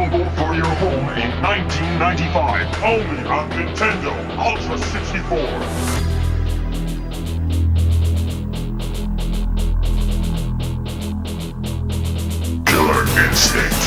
Assembled for your home in 1995, only on Nintendo Ultra 64. Killer Instinct.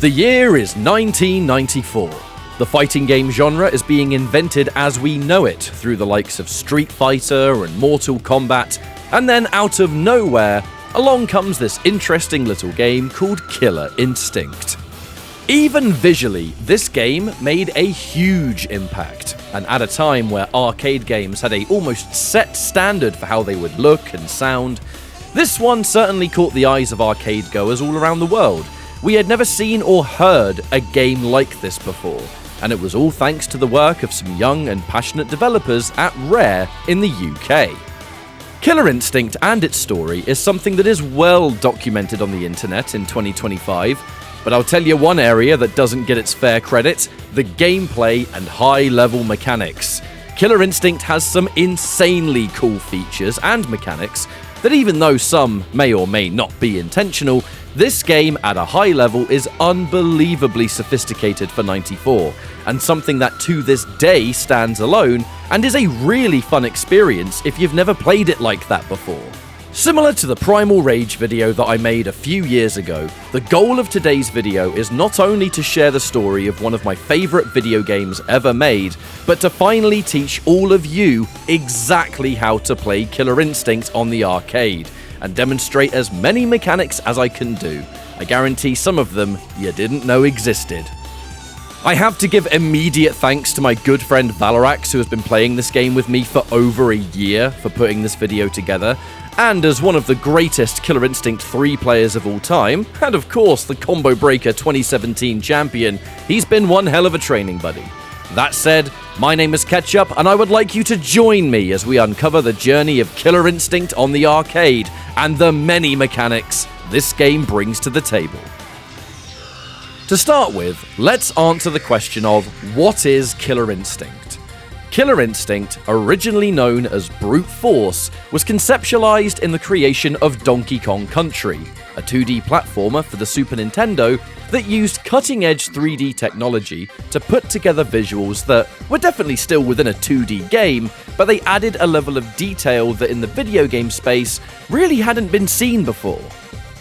The year is 1994. The fighting game genre is being invented as we know it through the likes of Street Fighter and Mortal Kombat, and then out of nowhere, along comes this interesting little game called Killer Instinct. Even visually, this game made a huge impact, and at a time where arcade games had a almost set standard for how they would look and sound, this one certainly caught the eyes of arcade goers all around the world. We had never seen or heard a game like this before, and it was all thanks to the work of some young and passionate developers at Rare in the UK. Killer Instinct and its story is something that is well documented on the internet in 2025, but I'll tell you one area that doesn't get its fair credit: the gameplay and high-level mechanics. Killer Instinct has some insanely cool features and mechanics that, even though some may or may not be intentional, this game at a high level is unbelievably sophisticated for 94, and something that to this day stands alone and is a really fun experience if you've never played it like that before. Similar to the Primal Rage video that I made a few years ago, the goal of today's video is not only to share the story of one of my favourite video games ever made, but to finally teach all of you exactly how to play Killer Instinct on the arcade, and demonstrate as many mechanics as I can do. I guarantee some of them you didn't know existed. I have to give immediate thanks to my good friend Valorax, who has been playing this game with me for over a year, for putting this video together, and as one of the greatest Killer Instinct 3 players of all time, and of course the Combo Breaker 2017 champion, he's been one hell of a training buddy. That said, my name is Ketchup, and I would like you to join me as we uncover the journey of Killer Instinct on the arcade and the many mechanics this game brings to the table. To start with, let's answer the question of what is Killer Instinct? Killer Instinct, originally known as Brute Force, was conceptualized in the creation of Donkey Kong Country, a 2D platformer for the Super Nintendo that used cutting-edge 3D technology to put together visuals that were definitely still within a 2D game, but they added a level of detail that in the video game space really hadn't been seen before.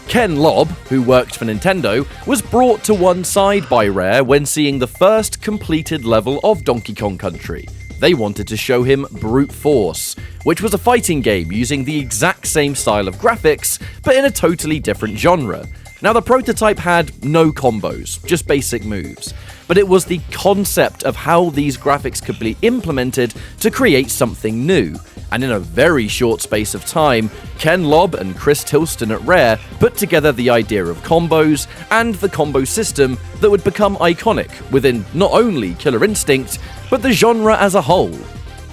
Ken Lobb, who worked for Nintendo, was brought to one side by Rare when seeing the first completed level of Donkey Kong Country. They wanted to show him Brute Force, which was a fighting game using the exact same style of graphics, but in a totally different genre. Now, the prototype had no combos, just basic moves, but it was the concept of how these graphics could be implemented to create something new, and in a very short space of time, Ken Lobb and Chris Tilston at Rare put together the idea of combos and the combo system that would become iconic within not only Killer Instinct, but the genre as a whole.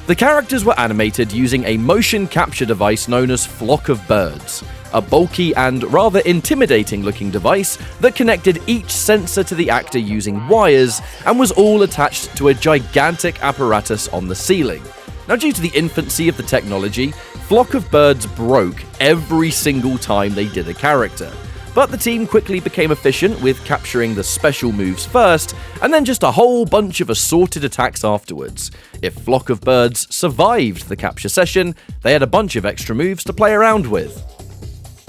The characters were animated using a motion capture device known as Flock of Birds, a bulky and rather intimidating looking device that connected each sensor to the actor using wires and was all attached to a gigantic apparatus on the ceiling. Now, due to the infancy of the technology, Flock of Birds broke every single time they did a character. But the team quickly became efficient with capturing the special moves first, and then just a whole bunch of assorted attacks afterwards. If Flock of Birds survived the capture session, they had a bunch of extra moves to play around with.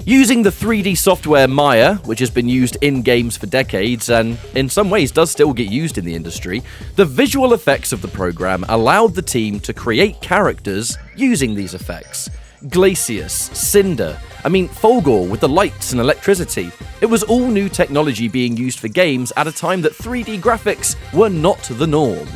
Using the 3D software Maya, which has been used in games for decades and in some ways does still get used in the industry, the visual effects of the program allowed the team to create characters using these effects. Glacius, Cinder, Fulgor with the lights and electricity. It was all new technology being used for games at a time that 3D graphics were not the norm.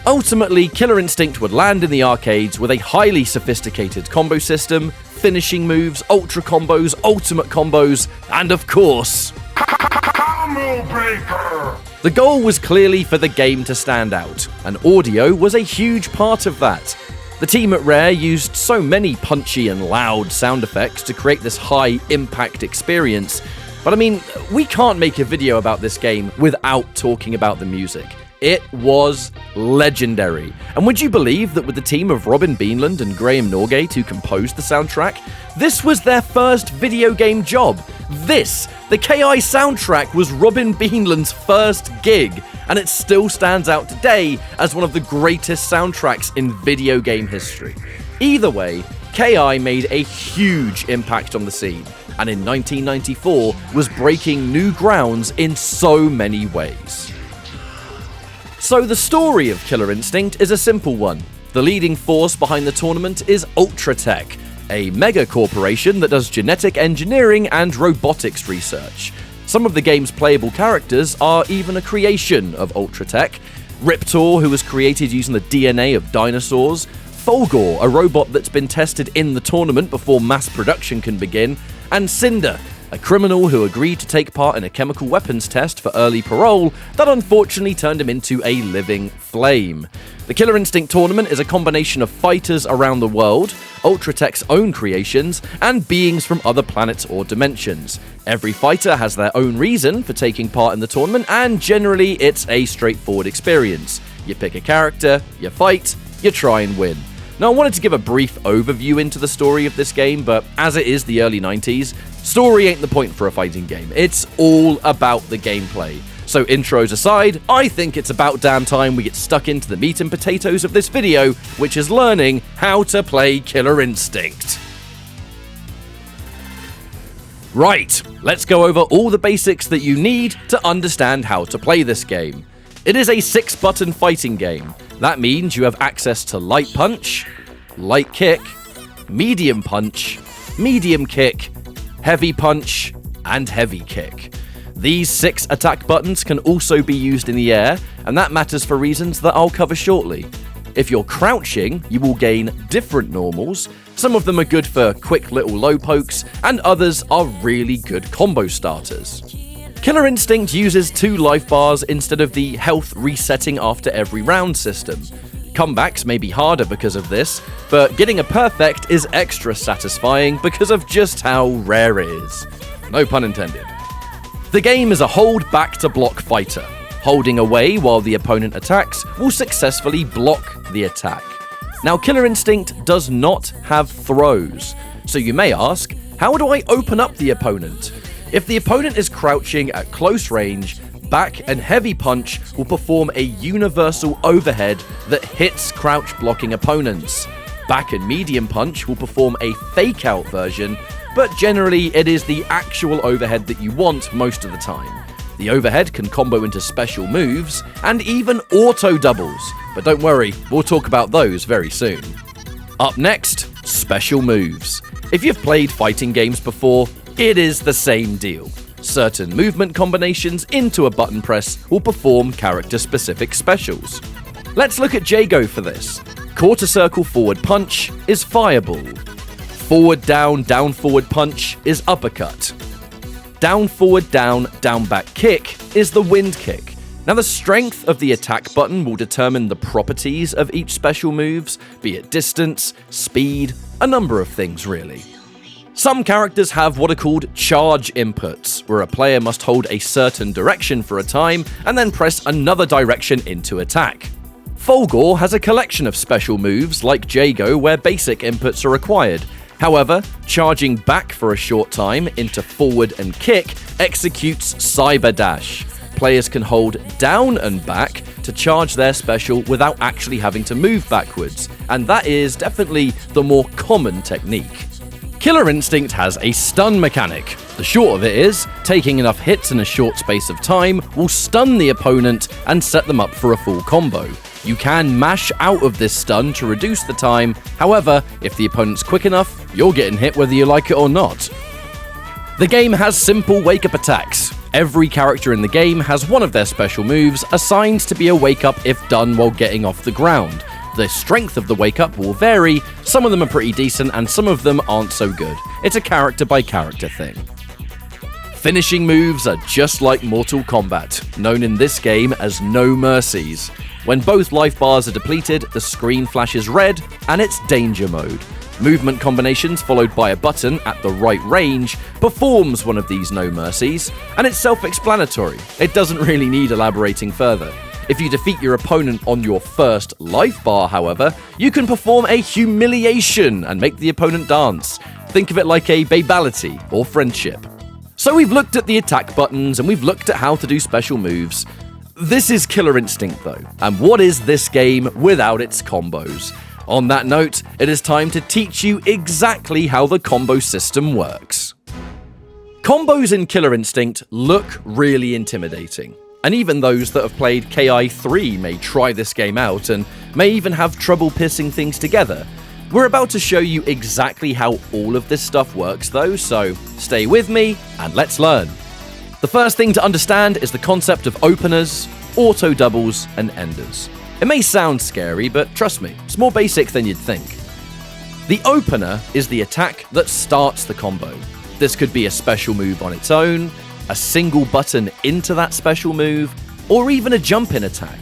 Ultimately, Killer Instinct would land in the arcades with a highly sophisticated combo system, finishing moves, ultra combos, ultimate combos, and of course, Combo Breaker! The goal was clearly for the game to stand out, and audio was a huge part of that. The team at Rare used so many punchy and loud sound effects to create this high-impact experience, But I mean, we can't make a video about this game without talking about the music. It was legendary. And would you believe that with the team of Robin Beanland and Graham Norgate who composed the soundtrack, this was their first video game job? The KI soundtrack was Robin Beanland's first gig, and it still stands out today as one of the greatest soundtracks in video game history. Either way, KI made a huge impact on the scene, and in 1994 was breaking new grounds in so many ways. So the story of Killer Instinct is a simple one. The leading force behind the tournament is Ultratech, a mega corporation that does genetic engineering and robotics research. Some of the game's playable characters are even a creation of Ultratech. Riptor, who was created using the DNA of dinosaurs, Fulgor, a robot that's been tested in the tournament before mass production can begin, and Cinder, a criminal who agreed to take part in a chemical weapons test for early parole that unfortunately turned him into a living flame. The Killer Instinct tournament is a combination of fighters around the world, Ultratech's own creations, and beings from other planets or dimensions. Every fighter has their own reason for taking part in the tournament, and generally it's a straightforward experience. You pick a character, you fight, you try and win. Now, I wanted to give a brief overview into the story of this game, but as it is the early 90s, story ain't the point for a fighting game. It's all about the gameplay. So intros aside, I think it's about damn time we get stuck into the meat and potatoes of this video, which is learning how to play Killer Instinct. Right, let's go over all the basics that you need to understand how to play this game. It is a 6-button fighting game. That means you have access to light punch, light kick, medium punch, medium kick, heavy punch, and heavy kick. These 6 attack buttons can also be used in the air, and that matters for reasons that I'll cover shortly. If you're crouching, you will gain different normals. Some of them are good for quick little low pokes, and others are really good combo starters. Killer Instinct uses 2 life bars instead of the health resetting after every round system. Comebacks may be harder because of this, but getting a perfect is extra satisfying because of just how rare it is. No pun intended. The game is a hold back to block fighter. Holding away while the opponent attacks will successfully block the attack. Now, Killer Instinct does not have throws, so you may ask, how do I open up the opponent? If the opponent is crouching at close range, back and heavy punch will perform a universal overhead that hits crouch blocking opponents. Back and medium punch will perform a fake out version, but generally it is the actual overhead that you want most of the time. The overhead can combo into special moves and even auto doubles, but don't worry, we'll talk about those very soon. Up next, special moves. If you've played fighting games before, it is the same deal. Certain movement combinations into a button press will perform character-specific specials. Let's look at Jago for this. Quarter circle forward punch is fireball. Forward down, down forward punch is uppercut. Down forward down, down back kick is the wind kick. Now, the strength of the attack button will determine the properties of each special moves, be it distance, speed, a number of things really. Some characters have what are called charge inputs, where a player must hold a certain direction for a time and then press another direction into attack. Fulgor has a collection of special moves like Jago where basic inputs are required. However, charging back for a short time into forward and kick executes Cyber Dash. Players can hold down and back to charge their special without actually having to move backwards, and that is definitely the more common technique. Killer Instinct has a stun mechanic. The short of it is, taking enough hits in a short space of time will stun the opponent and set them up for a full combo. You can mash out of this stun to reduce the time, however, if the opponent's quick enough, you're getting hit whether you like it or not. The game has simple wake-up attacks. Every character in the game has one of their special moves assigned to be a wake-up if done while getting off the ground. The strength of the wake-up will vary, some of them are pretty decent and some of them aren't so good. It's a character-by-character thing. Finishing moves are just like Mortal Kombat, known in this game as No Mercies. When both life bars are depleted, the screen flashes red and it's danger mode. Movement combinations followed by a button at the right range performs one of these no mercies, and it's self-explanatory. It doesn't really need elaborating further. If you defeat your opponent on your first life bar, however, you can perform a humiliation and make the opponent dance. Think of it like a babality or friendship. So we've looked at the attack buttons and we've looked at how to do special moves. This is Killer Instinct though, and what is this game without its combos? On that note, it is time to teach you exactly how the combo system works. Combos in Killer Instinct look really intimidating, and even those that have played KI3 may try this game out and may even have trouble piecing things together. We're about to show you exactly how all of this stuff works though, so stay with me and let's learn. The first thing to understand is the concept of openers, auto doubles, and enders. It may sound scary, but trust me, it's more basic than you'd think. The opener is the attack that starts the combo. This could be a special move on its own, a single button into that special move, or even a jump-in attack.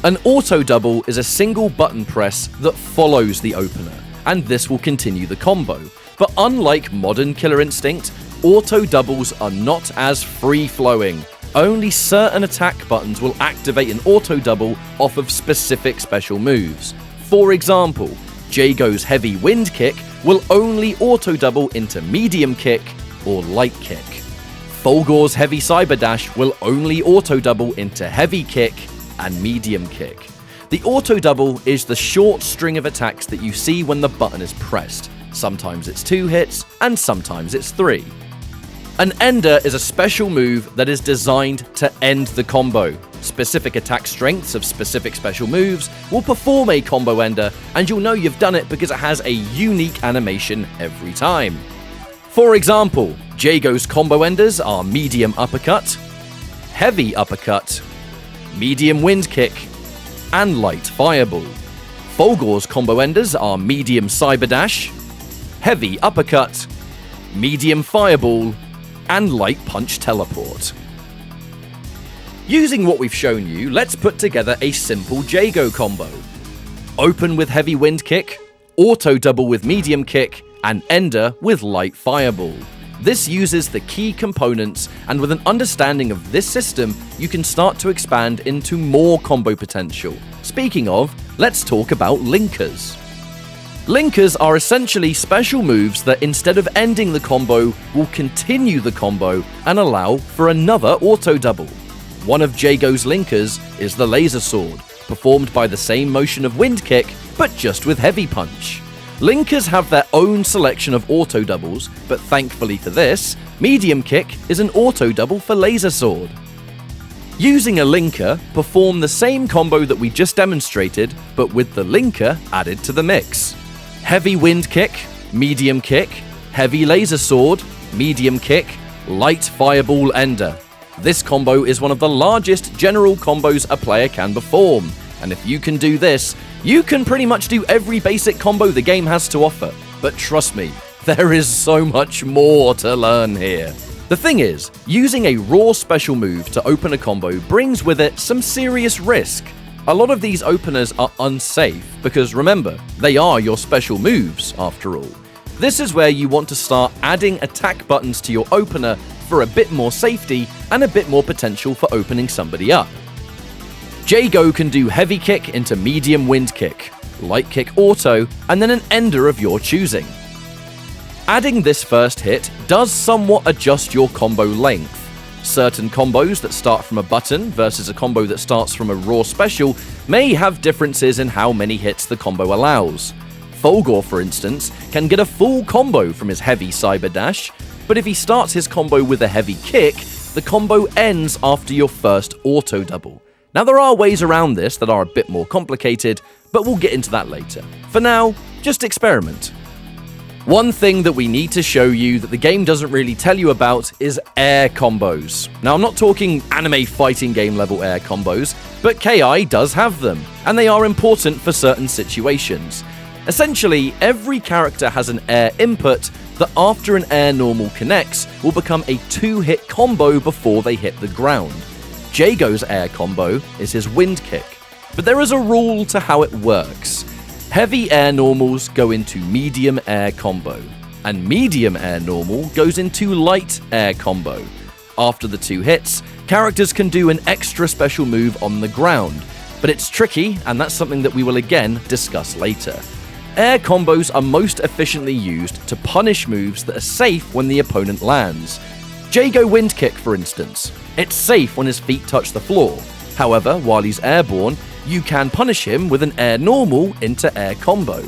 An auto double is a single button press that follows the opener, and this will continue the combo. But unlike modern Killer Instinct, auto doubles are not as free-flowing. Only certain attack buttons will activate an auto double off of specific special moves. For example, Jago's heavy wind kick will only auto double into medium kick or light kick. Fulgor's heavy cyber dash will only auto double into heavy kick and medium kick. The auto double is the short string of attacks that you see when the button is pressed. Sometimes it's 2 hits and sometimes it's 3. An ender is a special move that is designed to end the combo. Specific attack strengths of specific special moves will perform a combo ender, and you'll know you've done it because it has a unique animation every time. For example, Jago's combo enders are medium uppercut, heavy uppercut, medium wind kick, and light fireball. Fulgor's combo enders are medium cyber dash, heavy uppercut, medium fireball, and light punch teleport. Using what we've shown you, let's put together a simple Jago combo. Open with heavy wind kick, auto double with medium kick, and ender with light fireball. This uses the key components, and with an understanding of this system, you can start to expand into more combo potential. Speaking of, let's talk about linkers. Linkers are essentially special moves that instead of ending the combo, will continue the combo and allow for another auto double. One of Jago's linkers is the laser sword, performed by the same motion of wind kick, but just with heavy punch. Linkers have their own selection of auto doubles, but thankfully for this, medium kick is an auto double for laser sword. Using a linker, perform the same combo that we just demonstrated, but with the linker added to the mix. Heavy wind kick, medium kick, heavy laser sword, medium kick, light fireball ender. This combo is one of the largest general combos a player can perform, and if you can do this, you can pretty much do every basic combo the game has to offer. But trust me, there is so much more to learn here. The thing is, using a raw special move to open a combo brings with it some serious risk. A lot of these openers are unsafe because remember, they are your special moves after all. This is where you want to start adding attack buttons to your opener for a bit more safety and a bit more potential for opening somebody up. Jago can do heavy kick into medium wind kick, light kick auto, and then an ender of your choosing. Adding this first hit does somewhat adjust your combo length. Certain combos that start from a button versus a combo that starts from a raw special may have differences in how many hits the combo allows. Fulgor, for instance, can get a full combo from his heavy cyber dash, but if he starts his combo with a heavy kick, the combo ends after your first auto double. Now there are ways around this that are a bit more complicated, but we'll get into that later. For now, just experiment. One thing that we need to show you that the game doesn't really tell you about is air combos. Now I'm not talking anime fighting game level air combos, but KI does have them, and they are important for certain situations. Essentially, every character has an air input that after an air normal connects will become a 2-hit combo before they hit the ground. Jago's air combo is his wind kick, but there is a rule to how it works. Heavy air normals go into medium air combo, and medium air normal goes into light air combo. After the 2 hits, characters can do an extra special move on the ground, but it's tricky, and that's something that we will again discuss later. Air combos are most efficiently used to punish moves that are safe when the opponent lands. Jago Wind Kick, for instance. It's safe when his feet touch the floor. However, while he's airborne, you can punish him with an air normal into air combo.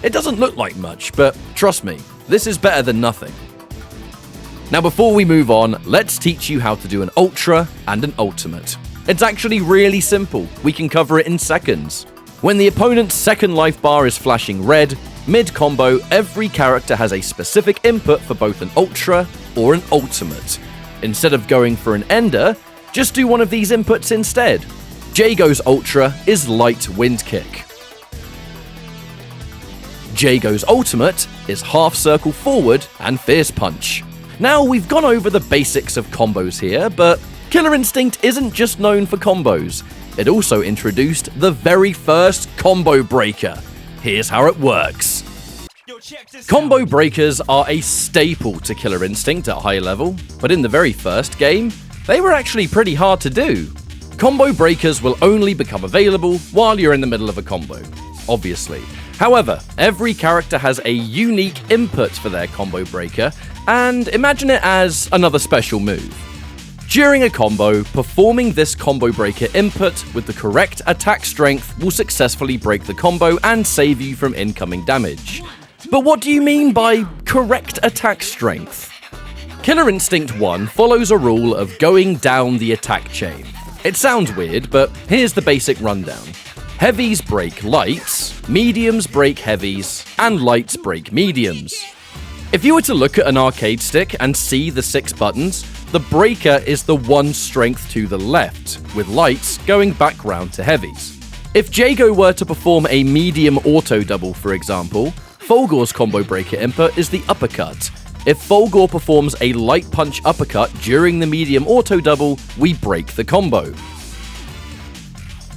It doesn't look like much, but trust me, this is better than nothing. Now before we move on, let's teach you how to do an ultra and an ultimate. It's actually really simple, we can cover it in seconds. When the opponent's second life bar is flashing red, mid-combo, every character has a specific input for both an ultra or an ultimate. Instead of going for an ender, just do one of these inputs instead. Jago's ultra is light wind kick. Jago's ultimate is half circle forward and fierce punch. Now we've gone over the basics of combos here, but Killer Instinct isn't just known for combos. It also introduced the very first combo breaker. Here's how it works. Combo breakers are a staple to Killer Instinct at high level, but in the very first game, they were actually pretty hard to do. Combo breakers will only become available while you're in the middle of a combo, obviously. However, every character has a unique input for their combo breaker, and imagine it as another special move. During a combo, performing this combo breaker input with the correct attack strength will successfully break the combo and save you from incoming damage. But what do you mean by correct attack strength? Killer Instinct 1 follows a rule of going down the attack chain. It sounds weird, but here's the basic rundown. Heavies break lights, mediums break heavies, and lights break mediums. If you were to look at an arcade stick and see the 6 buttons, the breaker is the one strength to the left, with lights going back round to heavies. If Jago were to perform a medium auto double, for example, Fulgor's combo breaker input is the uppercut. If Fulgor performs a light punch uppercut during the medium auto double, we break the combo.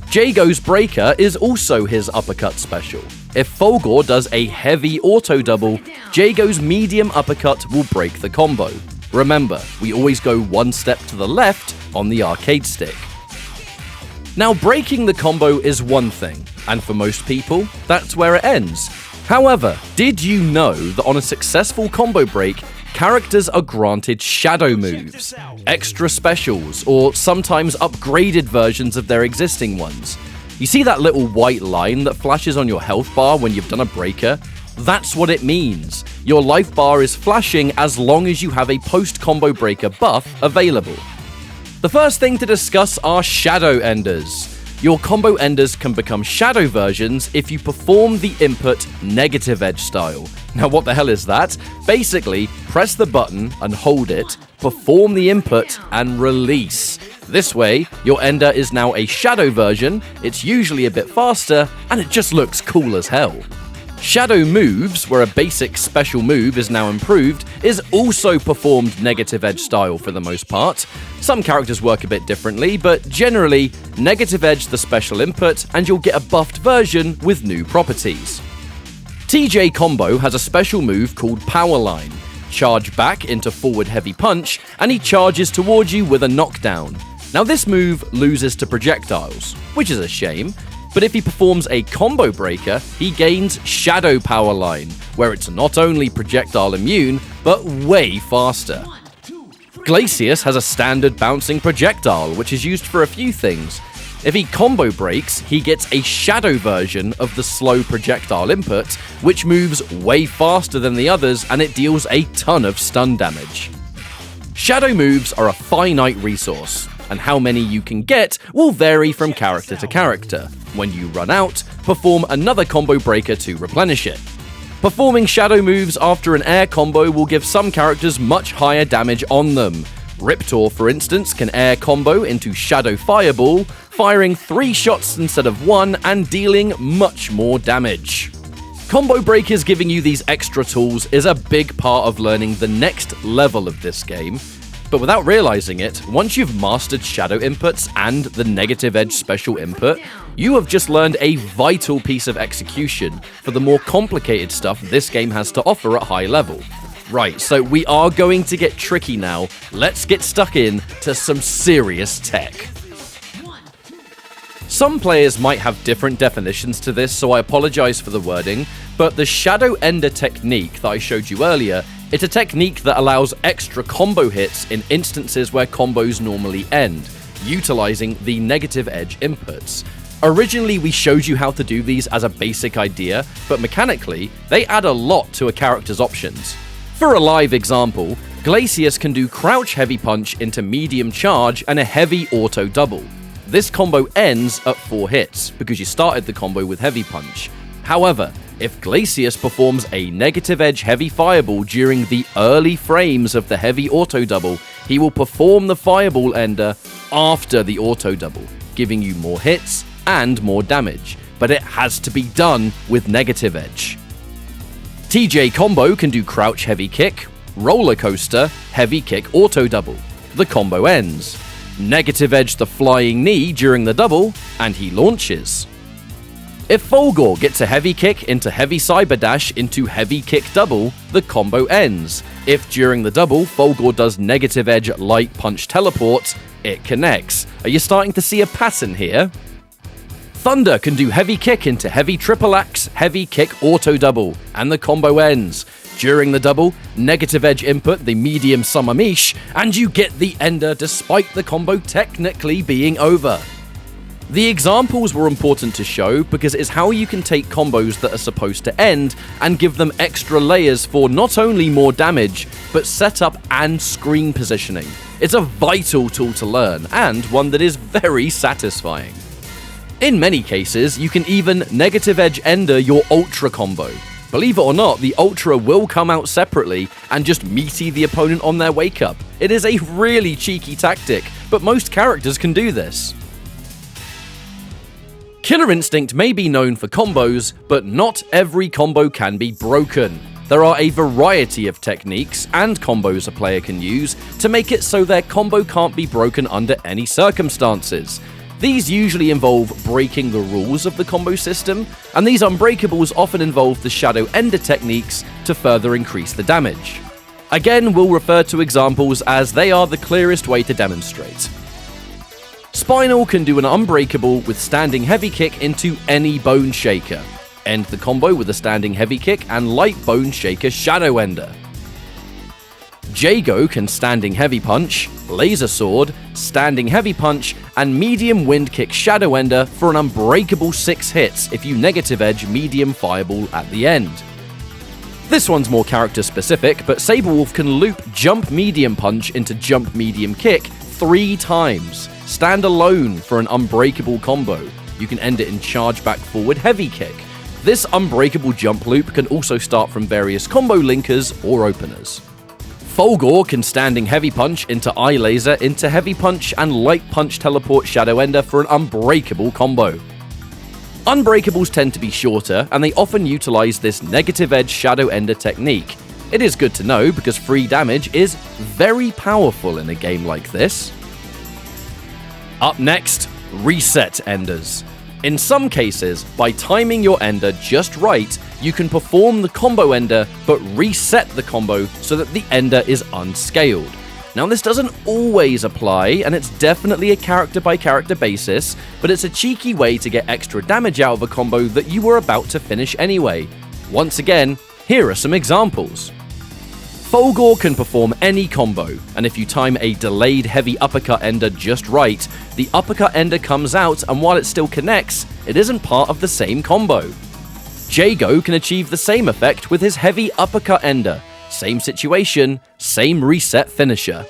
Jago's breaker is also his uppercut special. If Fulgor does a heavy auto double, Jago's medium uppercut will break the combo. Remember, we always go one step to the left on the arcade stick. Now, breaking the combo is one thing, and for most people, that's where it ends. However, did you know that on a successful combo break, characters are granted shadow moves, extra specials, or sometimes upgraded versions of their existing ones? You see that little white line that flashes on your health bar when you've done a breaker? That's what it means. Your life bar is flashing as long as you have a post-combo breaker buff available. The first thing to discuss are shadow enders. Your combo enders can become shadow versions if you perform the input negative edge style. Now what the hell is that? Basically, press the button and hold it, perform the input, and release. This way, your ender is now a shadow version, it's usually a bit faster, and it just looks cool as hell. Shadow moves, where a basic special move is now improved, is also performed negative edge style for the most part. Some characters work a bit differently, but generally, negative edge the special input and you'll get a buffed version with new properties. TJ Combo has a special move called Power Line. Charge back into forward heavy punch, and he charges towards you with a knockdown. Now this move loses to projectiles, which is a shame, but if he performs a combo breaker, he gains Shadow Power Line, where it's not only projectile immune, but way faster. Glacius has a standard bouncing projectile, which is used for a few things. If he combo breaks, he gets a shadow version of the slow projectile input, which moves way faster than the others and it deals a ton of stun damage. Shadow moves are a finite resource, and how many you can get will vary from character to character. When you run out, perform another combo breaker to replenish it. Performing shadow moves after an air combo will give some characters much higher damage on them. Riptor, for instance, can air combo into Shadow Fireball, firing 3 shots instead of 1 and dealing much more damage. Combo breakers giving you these extra tools is a big part of learning the next level of this game. But without realizing it, once you've mastered shadow inputs and the negative edge special input, you have just learned a vital piece of execution for the more complicated stuff this game has to offer at high level. Right, so we are going to get tricky now. Let's get stuck in to some serious tech. Some players might have different definitions to this, so I apologize for the wording, but the Shadow Ender technique that I showed you earlier, it's a technique that allows extra combo hits in instances where combos normally end, utilizing the negative edge inputs. Originally, we showed you how to do these as a basic idea, but mechanically, they add a lot to a character's options. For a live example, Glacius can do crouch heavy punch into medium charge and a heavy auto double. This combo ends at 4 hits, because you started the combo with heavy punch. However, if Glacius performs a negative edge heavy fireball during the early frames of the heavy auto double, he will perform the fireball ender after the auto double, giving you more hits and more damage, but it has to be done with negative edge. TJ Combo can do crouch heavy kick, roller coaster, heavy kick auto double. The combo ends. Negative edge the flying knee during the double, and he launches. If Fulgor gets a heavy kick into heavy cyber dash into heavy kick double, the combo ends. If during the double Fulgor does negative edge light punch teleport, it connects. Are you starting to see a pattern here? Thunder can do heavy kick into heavy triple axe, heavy kick auto double, and the combo ends. During the double, negative edge input the medium Samamish, and you get the ender despite the combo technically being over. The examples were important to show because it's how you can take combos that are supposed to end and give them extra layers for not only more damage, but setup and screen positioning. It's a vital tool to learn, and one that is very satisfying. In many cases, you can even negative edge ender your Ultra combo. Believe it or not, the Ultra will come out separately and just meaty the opponent on their wake up. It is a really cheeky tactic, but most characters can do this. Killer Instinct may be known for combos, but not every combo can be broken. There are a variety of techniques and combos a player can use to make it so their combo can't be broken under any circumstances. These usually involve breaking the rules of the combo system, and these unbreakables often involve the Shadow Ender techniques to further increase the damage. Again, we'll refer to examples as they are the clearest way to demonstrate. Spinal can do an unbreakable with standing heavy kick into any Bone Shaker. End the combo with a standing heavy kick and light Bone Shaker Shadow Ender. Jago can standing heavy punch, laser sword, standing heavy punch, and medium wind kick Shadow Ender for an unbreakable 6 hits if you negative edge medium fireball at the end. This one's more character specific, but Saberwolf can loop jump medium punch into jump medium kick 3 times. Stand alone for an unbreakable combo. You can end it in charge back forward heavy kick. This unbreakable jump loop can also start from various combo linkers or openers. Fulgor can standing heavy punch into eye laser into heavy punch and light punch teleport Shadow Ender for an unbreakable combo. Unbreakables tend to be shorter, and they often utilize this negative edge Shadow Ender technique. It is good to know because free damage is very powerful in a game like this. Up next, reset enders. In some cases, by timing your ender just right, you can perform the combo ender but reset the combo so that the ender is unscaled. Now this doesn't always apply, and it's definitely a character by character basis, but it's a cheeky way to get extra damage out of a combo that you were about to finish anyway. Once again, here are some examples. Fulgor can perform any combo, and if you time a delayed heavy uppercut ender just right, the uppercut ender comes out, and while it still connects, it isn't part of the same combo. Jago can achieve the same effect with his heavy uppercut ender. Same situation, same reset finisher.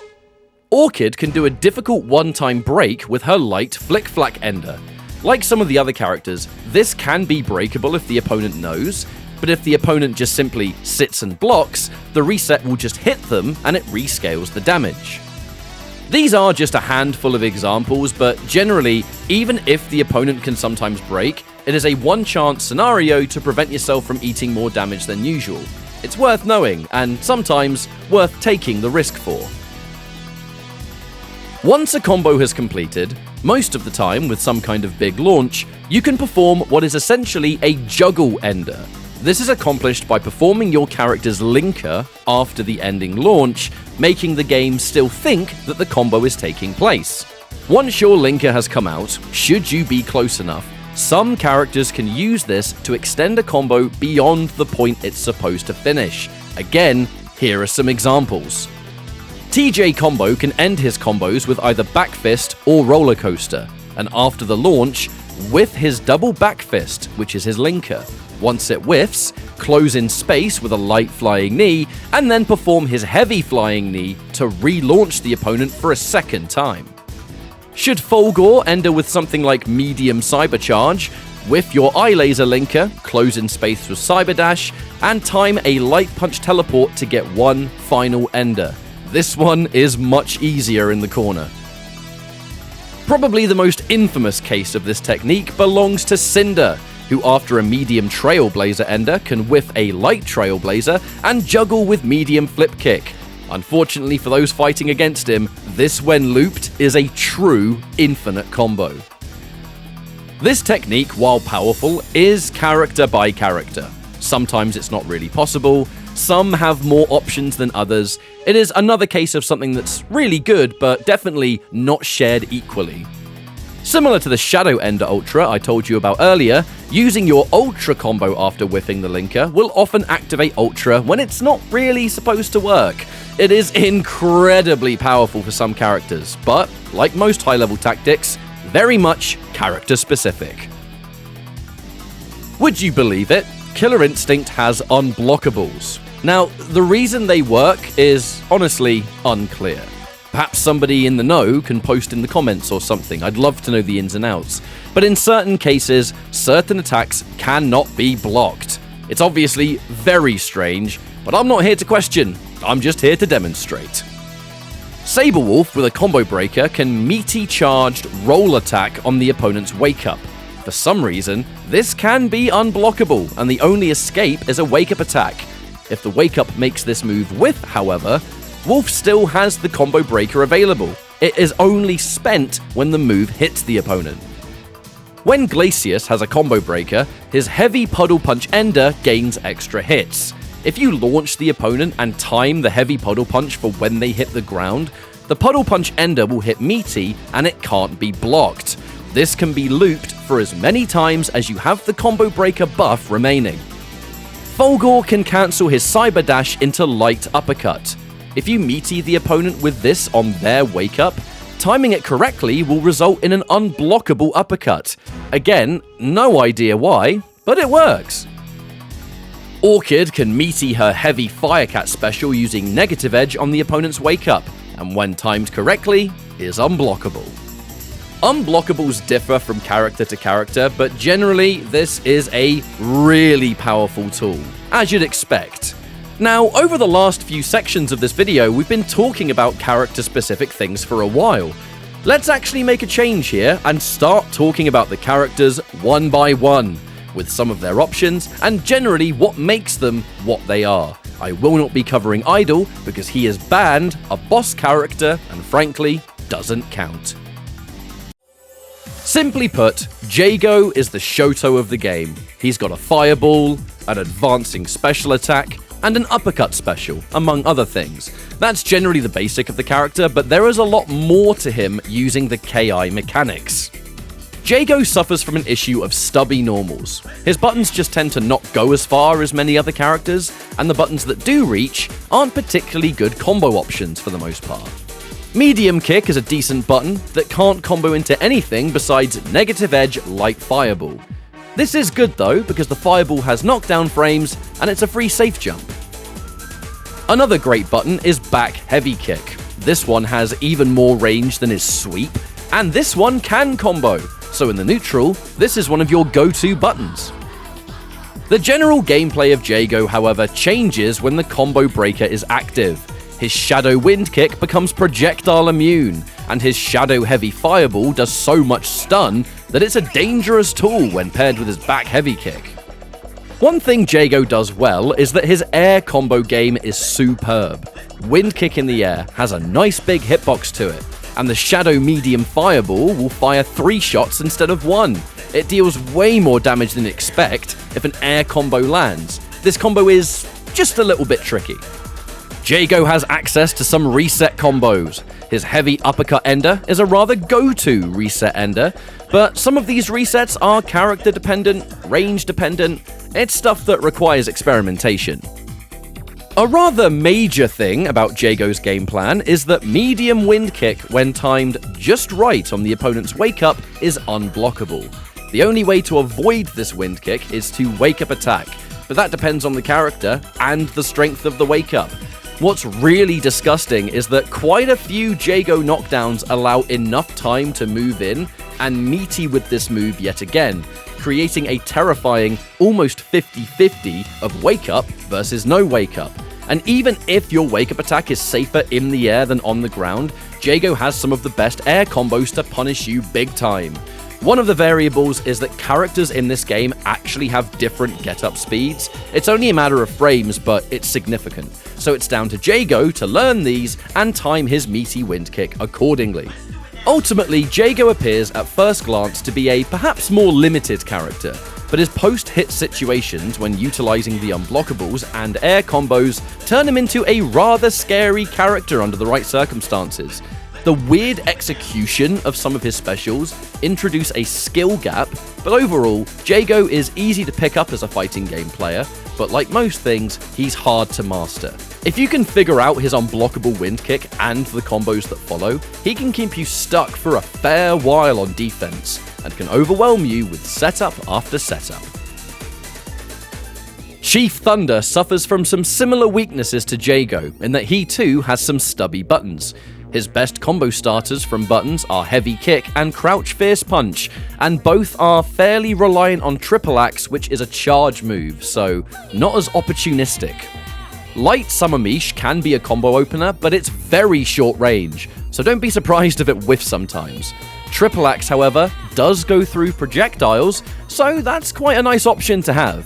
Orchid can do a difficult one-time break with her light flick-flack ender. Like some of the other characters, this can be breakable if the opponent knows, but if the opponent just simply sits and blocks, the reset will just hit them and it rescales the damage. These are just a handful of examples, but generally, even if the opponent can sometimes break, it is a one-chance scenario to prevent yourself from eating more damage than usual. It's worth knowing, and sometimes worth taking the risk for. Once a combo has completed, most of the time with some kind of big launch, you can perform what is essentially a juggle ender. This is accomplished by performing your character's linker after the ending launch, making the game still think that the combo is taking place. Once your linker has come out, should you be close enough, some characters can use this to extend a combo beyond the point it's supposed to finish. Again, here are some examples. TJ Combo can end his combos with either back fist or roller coaster, and after the launch, whiff his double back fist, which is his linker. Once it whiffs, close in space with a light flying knee, and then perform his heavy flying knee to relaunch the opponent for a second time. Should Fulgor ender with something like medium cybercharge, whiff your eye laser linker, close in space with cyber dash, and time a light punch teleport to get one final ender. This one is much easier in the corner. Probably the most infamous case of this technique belongs to Cinder, who after a medium Trailblazer ender can whiff a light Trailblazer and juggle with medium flip kick. Unfortunately for those fighting against him, this when looped is a true infinite combo. This technique, while powerful, is character by character. Sometimes it's not really possible, some have more options than others. It is another case of something that's really good, but definitely not shared equally. Similar to the Shadow Ender Ultra I told you about earlier, using your Ultra combo after whiffing the linker will often activate Ultra when it's not really supposed to work. It is incredibly powerful for some characters, but, like most high-level tactics, very much character-specific. Would you believe it? Killer Instinct has unblockables. Now, the reason they work is honestly unclear. Perhaps somebody in the know can post in the comments or something. I'd love to know the ins and outs. But in certain cases, certain attacks cannot be blocked. It's obviously very strange, but I'm not here to question. I'm just here to demonstrate. Saberwolf with a combo breaker can meaty charged roll attack on the opponent's wake up. For some reason, this can be unblockable, and the only escape is a wake up attack. If the wake up makes this move whiff, however, Wolf still has the combo breaker available. It is only spent when the move hits the opponent. When Glacius has a combo breaker, his heavy puddle punch ender gains extra hits. If you launch the opponent and time the heavy puddle punch for when they hit the ground, the puddle punch ender will hit meaty and it can't be blocked. This can be looped for as many times as you have the combo breaker buff remaining. Fulgor can cancel his cyber dash into light uppercut. If you meaty the opponent with this on their wake up, timing it correctly will result in an unblockable uppercut. Again, no idea why, but it works. Orchid can meaty her heavy Firecat special using negative edge on the opponent's wake up, and when timed correctly, is unblockable. Unblockables differ from character to character, but generally this is a really powerful tool, as you'd expect. Now, over the last few sections of this video, we've been talking about character-specific things for a while. Let's actually make a change here and start talking about the characters one by one, with some of their options and generally what makes them what they are. I will not be covering Idol because he is banned, a boss character, and frankly, doesn't count. Simply put, Jago is the Shoto of the game. He's got a fireball, an advancing special attack, and an uppercut special, among other things. That's generally the basic of the character, but there is a lot more to him using the KI mechanics. Jago suffers from an issue of stubby normals. His buttons just tend to not go as far as many other characters, and the buttons that do reach aren't particularly good combo options for the most part. Medium Kick is a decent button that can't combo into anything besides Negative Edge Light Fireball. This is good though, because the Fireball has knockdown frames and it's a free safe jump. Another great button is Back Heavy Kick. This one has even more range than his Sweep, and this one can combo, so in the neutral, this is one of your go-to buttons. The general gameplay of Jago, however, changes when the combo breaker is active. His Shadow Wind Kick becomes projectile immune, and his Shadow Heavy Fireball does so much stun that it's a dangerous tool when paired with his Back Heavy Kick. One thing Jago does well is that his air combo game is superb. Wind Kick in the air has a nice big hitbox to it. and the Shadow Medium Fireball will fire 3 shots instead of 1. It deals way more damage than you'd expect if an air combo lands. This combo is just a little bit tricky. Jago has access to some reset combos. His heavy uppercut ender is a rather go-to reset ender, but some of these resets are character dependent, range dependent. It's stuff that requires experimentation. A rather major thing about Jago's game plan is that medium wind kick, when timed just right on the opponent's wake up, is unblockable. The only way to avoid this wind kick is to wake up attack, but that depends on the character and the strength of the wake up. What's really disgusting is that quite a few Jago knockdowns allow enough time to move in and meaty with this move yet again, creating a terrifying almost 50-50 of wake up versus no wake up. And even if your wake up attack is safer in the air than on the ground, Jago has some of the best air combos to punish you big time. One of the variables is that characters in this game actually have different get-up speeds. It's only a matter of frames, but it's significant. So it's down to Jago to learn these and time his meaty wind kick accordingly. Ultimately, Jago appears at first glance to be a perhaps more limited character, but his post-hit situations when utilizing the unblockables and air combos turn him into a rather scary character under the right circumstances. The weird execution of some of his specials introduce a skill gap, but overall, Jago is easy to pick up as a fighting game player, but like most things, he's hard to master. If you can figure out his unblockable wind kick and the combos that follow, he can keep you stuck for a fair while on defense, and can overwhelm you with setup after setup. Chief Thunder suffers from some similar weaknesses to Jago, in that he too has some stubby buttons. His best combo starters from buttons are Heavy Kick and Crouch Fierce Punch, and both are fairly reliant on Triple Axe, which is a charge move, so not as opportunistic. Light Summer Mish can be a combo opener, but it's very short range, so don't be surprised if it whiffs sometimes. Triple Axe, however, does go through projectiles, so that's quite a nice option to have.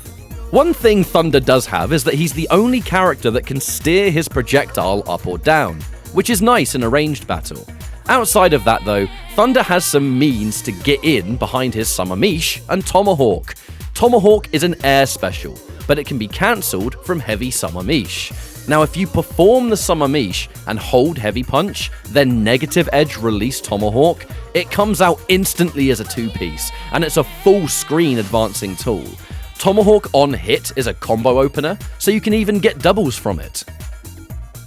One thing Thunder does have is that he's the only character that can steer his projectile up or down, which is nice in a ranged battle. Outside of that though, Thunder has some means to get in behind his Summer Mish and Tomahawk. Tomahawk is an air special, but it can be cancelled from Heavy Summer Mish. Now if you perform the Summer Mish and hold Heavy Punch, then Negative Edge release Tomahawk, it comes out instantly as a 2-piece, and it's a full screen advancing tool. Tomahawk on hit is a combo opener, so you can even get doubles from it.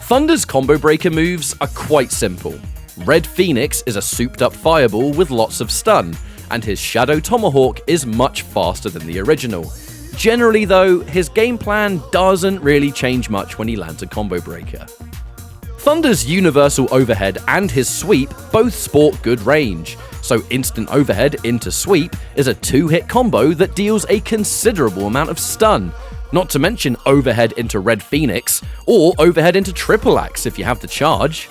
Thunder's combo breaker moves are quite simple. Red Phoenix is a souped up fireball with lots of stun, and his Shadow Tomahawk is much faster than the original. Generally though, his game plan doesn't really change much when he lands a combo breaker. Thunder's universal overhead and his sweep both sport good range, so instant overhead into sweep is a 2-hit combo that deals a considerable amount of stun. Not to mention overhead into Red Phoenix, or overhead into Triple Axe if you have the charge.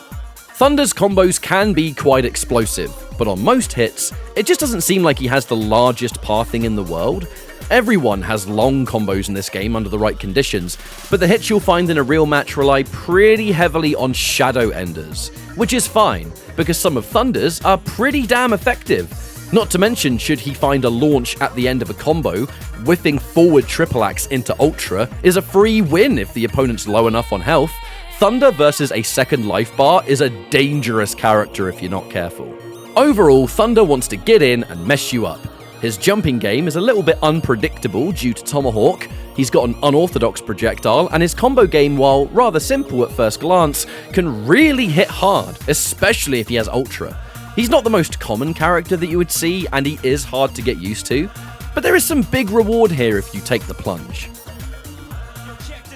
Thunder's combos can be quite explosive, but on most hits, it just doesn't seem like he has the largest pathing in the world. Everyone has long combos in this game under the right conditions, but the hits you'll find in a real match rely pretty heavily on shadow enders, which is fine, because some of Thunder's are pretty damn effective. Not to mention, should he find a launch at the end of a combo, whipping forward Triple Axe into Ultra is a free win if the opponent's low enough on health. Thunder versus a second life bar is a dangerous character if you're not careful. Overall, Thunder wants to get in and mess you up. His jumping game is a little bit unpredictable due to Tomahawk, he's got an unorthodox projectile, and his combo game, while rather simple at first glance, can really hit hard, especially if he has Ultra. He's not the most common character that you would see, and he is hard to get used to, but there is some big reward here if you take the plunge.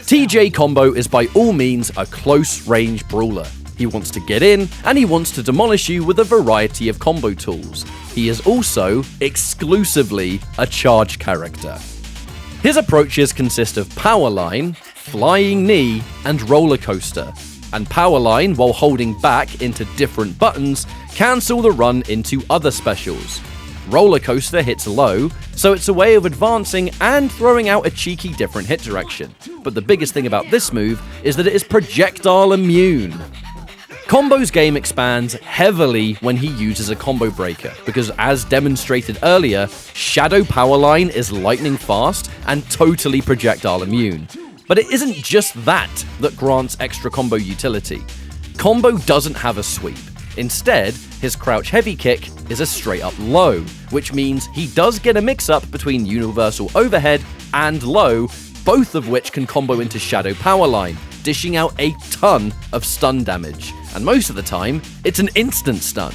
TJ Combo is by all means a close-range brawler. He wants to get in, and he wants to demolish you with a variety of combo tools. He is also exclusively a charge character. His approaches consist of Power Line, Flying Knee, and Roller Coaster. And Power Line, while holding back into different buttons, cancel the run into other specials. Roller Coaster hits low, so it's a way of advancing and throwing out a cheeky different hit direction. But the biggest thing about this move is that it is projectile immune. Combo's game expands heavily when he uses a combo breaker, because as demonstrated earlier, Shadow Powerline is lightning fast and totally projectile immune. But it isn't just that grants extra combo utility. Combo doesn't have a sweep. Instead, his crouch heavy kick is a straight up low, which means he does get a mix-up between universal overhead and low, both of which can combo into Shadow Powerline, dishing out a ton of stun damage, and most of the time, it's an instant stun.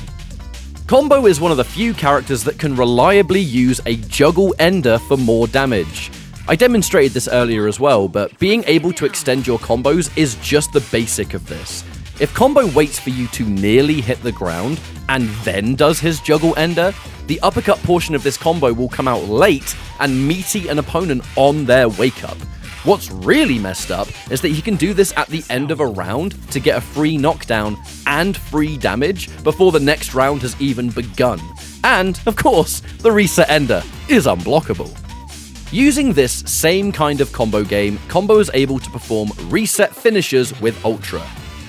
Combo is one of the few characters that can reliably use a juggle ender for more damage. I demonstrated this earlier as well, but being able to extend your combos is just the basic of this. If Combo waits for you to nearly hit the ground, and then does his juggle ender, the uppercut portion of this combo will come out late and meaty an opponent on their wake up. What's really messed up is that he can do this at the end of a round to get a free knockdown and free damage before the next round has even begun. And, of course, the reset ender is unblockable. Using this same kind of combo game, Combo is able to perform reset finishes with Ultra.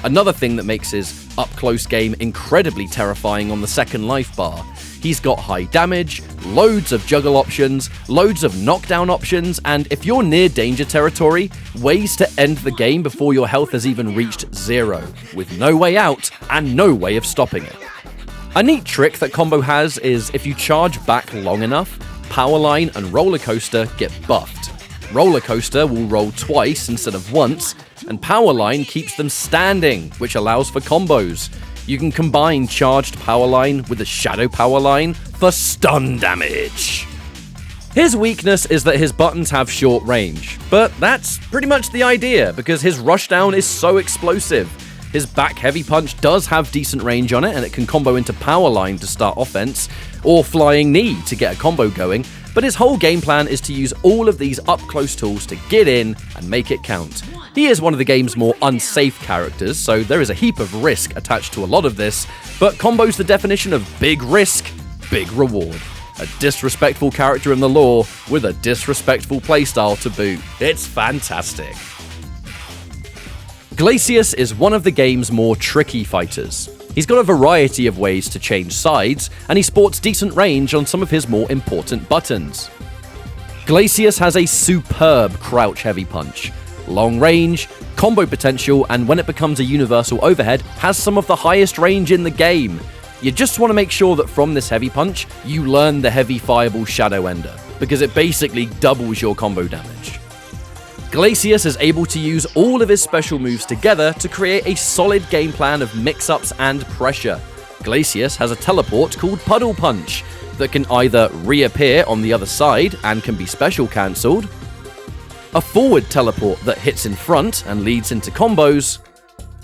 Another thing that makes his up-close game incredibly terrifying on the second life bar. He's got high damage, loads of juggle options, loads of knockdown options, and if you're near danger territory, ways to end the game before your health has even reached 0, with no way out and no way of stopping it. A neat trick that Combo has is if you charge back long enough, Powerline and Roller Coaster get buffed. Roller Coaster will roll twice instead of once, and Powerline keeps them standing, which allows for combos. You can combine charged Powerline with a Shadow Powerline for stun damage. His weakness is that his buttons have short range, but that's pretty much the idea, because his rushdown is so explosive. His back heavy punch does have decent range on it, and it can combo into Powerline to start offense, or flying knee to get a combo going, but his whole game plan is to use all of these up-close tools to get in and make it count. He is one of the game's more unsafe characters, so there is a heap of risk attached to a lot of this, but Combo's the definition of big risk, big reward. A disrespectful character in the lore with a disrespectful playstyle to boot. It's fantastic. Glacius is one of the game's more tricky fighters. He's got a variety of ways to change sides, and he sports decent range on some of his more important buttons. Glacius has a superb crouch heavy punch, long range, combo potential, and when it becomes a universal overhead, has some of the highest range in the game. You just want to make sure that from this heavy punch, you learn the heavy fireball Shadow Ender, because it basically doubles your combo damage. Glacius is able to use all of his special moves together to create a solid game plan of mix-ups and pressure. Glacius has a teleport called Puddle Punch that can either reappear on the other side and can be special cancelled, a forward teleport that hits in front and leads into combos,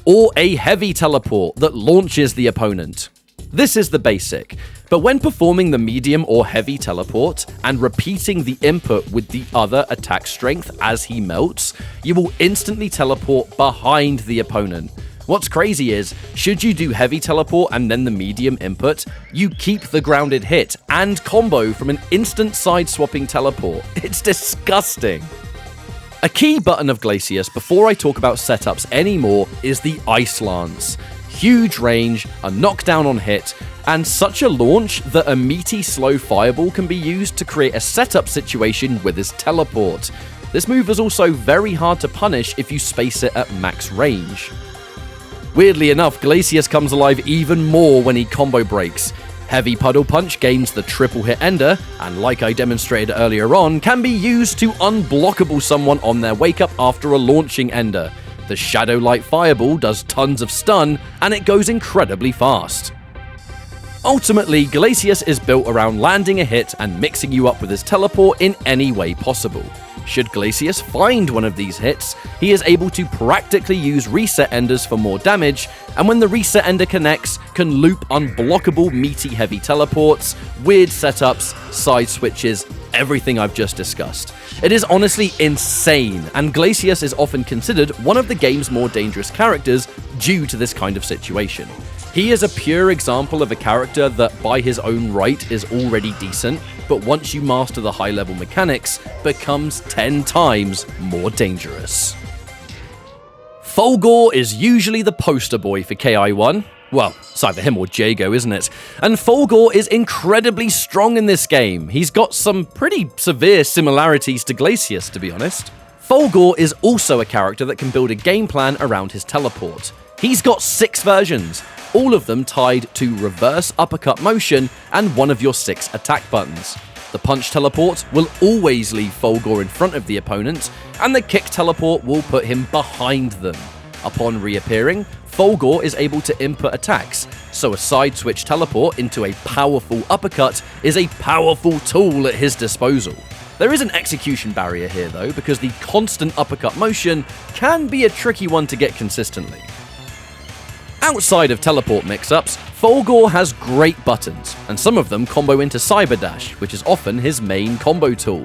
or a heavy teleport that launches the opponent. This is the basic, but when performing the medium or heavy teleport and repeating the input with the other attack strength as he melts, you will instantly teleport behind the opponent. What's crazy is, should you do heavy teleport and then the medium input, you keep the grounded hit and combo from an instant side-swapping teleport. It's disgusting. A key button of Glacius before I talk about setups anymore is the Ice Lance. Huge range, a knockdown on hit, and such a launch that a meaty slow fireball can be used to create a setup situation with his teleport. This move is also very hard to punish if you space it at max range. Weirdly enough, Glacius comes alive even more when he combo breaks. Heavy Puddle Punch gains the triple hit ender, and like I demonstrated earlier on, can be used to unblockable someone on their wake up after a launching ender. The Shadow Light Fireball does tons of stun, and it goes incredibly fast. Ultimately, Glacius is built around landing a hit and mixing you up with his teleport in any way possible. Should Glacius find one of these hits, he is able to practically use reset enders for more damage, and when the reset ender connects, can loop unblockable meaty heavy teleports, weird setups, side switches, everything I've just discussed. It is honestly insane, and Glacius is often considered one of the game's more dangerous characters due to this kind of situation. He is a pure example of a character that by his own right is already decent, but once you master the high-level mechanics, becomes 10 times more dangerous. Fulgor is usually the poster boy for KI1. Well, it's either him or Jago, isn't it? And Fulgor is incredibly strong in this game. He's got some pretty severe similarities to Glacius, to be honest. Fulgor is also a character that can build a game plan around his teleport. He's got 6 versions, all of them tied to reverse uppercut motion and one of your 6 attack buttons. The punch teleport will always leave Fulgor in front of the opponent, and the kick teleport will put him behind them. Upon reappearing, Fulgor is able to input attacks, so a side switch teleport into a powerful uppercut is a powerful tool at his disposal. There is an execution barrier here though, because the constant uppercut motion can be a tricky one to get consistently. Outside of teleport mix-ups, Fulgor has great buttons, and some of them combo into Cyber Dash, which is often his main combo tool.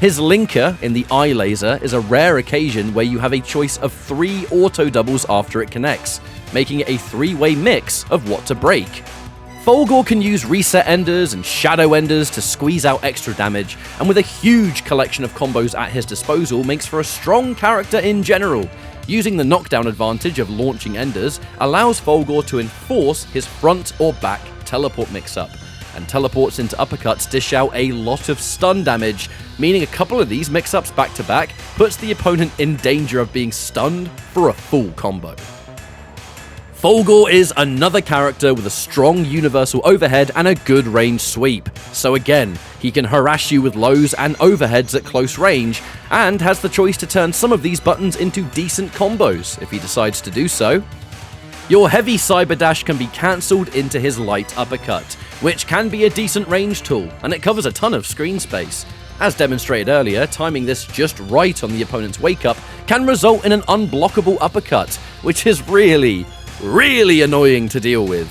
His linker in the eye laser is a rare occasion where you have a choice of 3 auto doubles after it connects, making it a 3-way mix of what to break. Fulgor can use reset enders and shadow enders to squeeze out extra damage, and with a huge collection of combos at his disposal makes for a strong character in general. Using the knockdown advantage of launching enders allows Fulgor to enforce his front or back teleport mix-up, and teleports into uppercuts dish out a lot of stun damage, meaning a couple of these mix-ups back to back puts the opponent in danger of being stunned for a full combo. Fulgor is another character with a strong universal overhead and a good range sweep, so again, he can harass you with lows and overheads at close range, and has the choice to turn some of these buttons into decent combos if he decides to do so. Your heavy Cyber Dash can be cancelled into his light uppercut, which can be a decent range tool, and it covers a ton of screen space. As demonstrated earlier, timing this just right on the opponent's wake-up can result in an unblockable uppercut, which is really annoying to deal with.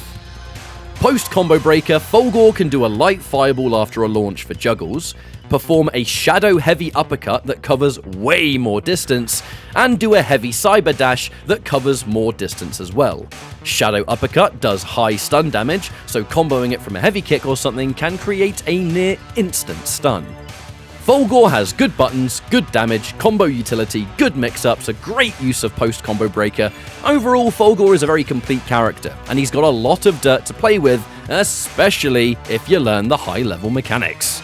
Post-combo breaker, Fulgor can do a light fireball after a launch for juggles, perform a shadow heavy uppercut that covers way more distance, and do a heavy cyber dash that covers more distance as well. Shadow uppercut does high stun damage, so comboing it from a heavy kick or something can create a near instant stun. Fulgor has good buttons, good damage, combo utility, good mix-ups, a great use of post-combo breaker. Overall, Fulgor is a very complete character, and he's got a lot of dirt to play with, especially if you learn the high-level mechanics.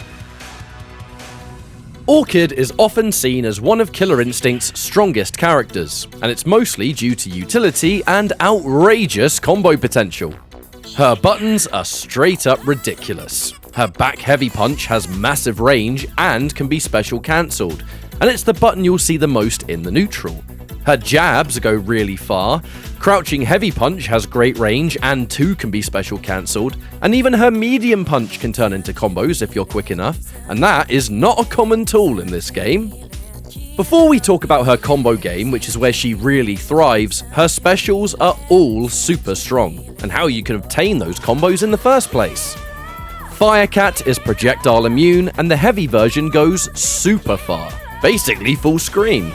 Orchid is often seen as one of Killer Instinct's strongest characters, and it's mostly due to utility and outrageous combo potential. Her buttons are straight up ridiculous. Her back heavy punch has massive range and can be special cancelled, and it's the button you'll see the most in the neutral. Her jabs go really far, crouching heavy punch has great range and too can be special cancelled, and even her medium punch can turn into combos if you're quick enough, and that is not a common tool in this game. Before we talk about her combo game, which is where she really thrives, her specials are all super strong, and how you can obtain those combos in the first place. Firecat is projectile immune, and the heavy version goes super far, basically full screen.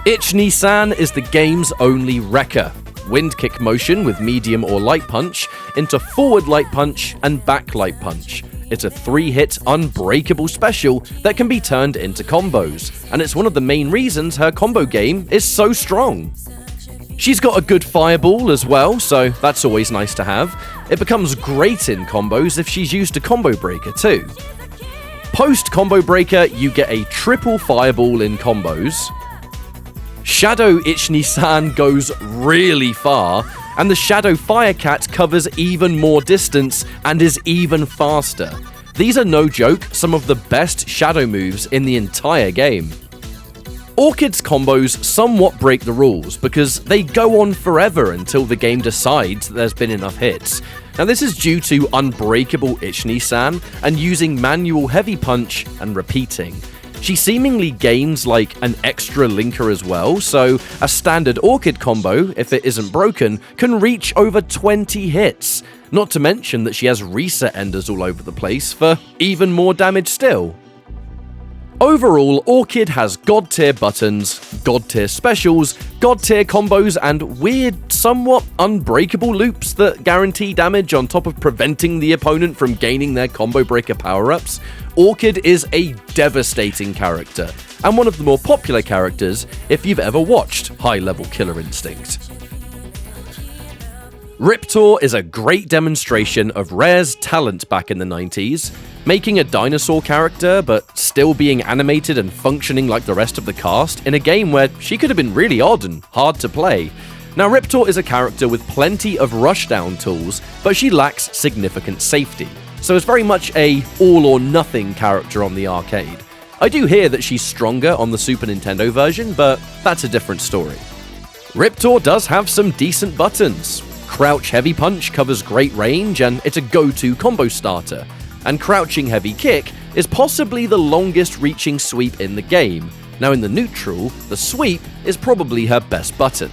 Ichni-san is the game's only wrecker. Wind kick motion with medium or light punch into forward light punch and back light punch. It's a 3-hit unbreakable special that can be turned into combos, and it's one of the main reasons her combo game is so strong. She's got a good fireball as well, so that's always nice to have. It becomes great in combos if she's used a combo breaker too. Post combo breaker, you get a triple fireball in combos. Shadow Ichni-san goes really far, and the Shadow Firecat covers even more distance and is even faster. These are no joke, some of the best Shadow moves in the entire game. Orchid's combos somewhat break the rules because they go on forever until the game decides that there's been enough hits. Now this is due to unbreakable Ichni-san and using manual heavy punch and repeating. She seemingly gains like an extra linker as well, so a standard Orchid combo, if it isn't broken, can reach over 20 hits. Not to mention that she has reset enders all over the place for even more damage still. Overall, Orchid has god-tier buttons, god-tier specials, god-tier combos, and weird, somewhat unbreakable loops that guarantee damage on top of preventing the opponent from gaining their combo breaker power-ups. Orchid is a devastating character, and one of the more popular characters if you've ever watched High-Level Killer Instinct. Riptor is a great demonstration of Rare's talent back in the 90s, making a dinosaur character but still being animated and functioning like the rest of the cast in a game where she could have been really odd and hard to play. Now, Riptor is a character with plenty of rushdown tools, but she lacks significant safety, so it's very much a all-or-nothing character on the arcade. I do hear that she's stronger on the Super Nintendo version, but that's a different story. Riptor does have some decent buttons. Crouch Heavy Punch covers great range, and it's a go-to combo starter. And Crouching Heavy Kick is possibly the longest reaching sweep in the game. Now in the neutral, the sweep is probably her best button.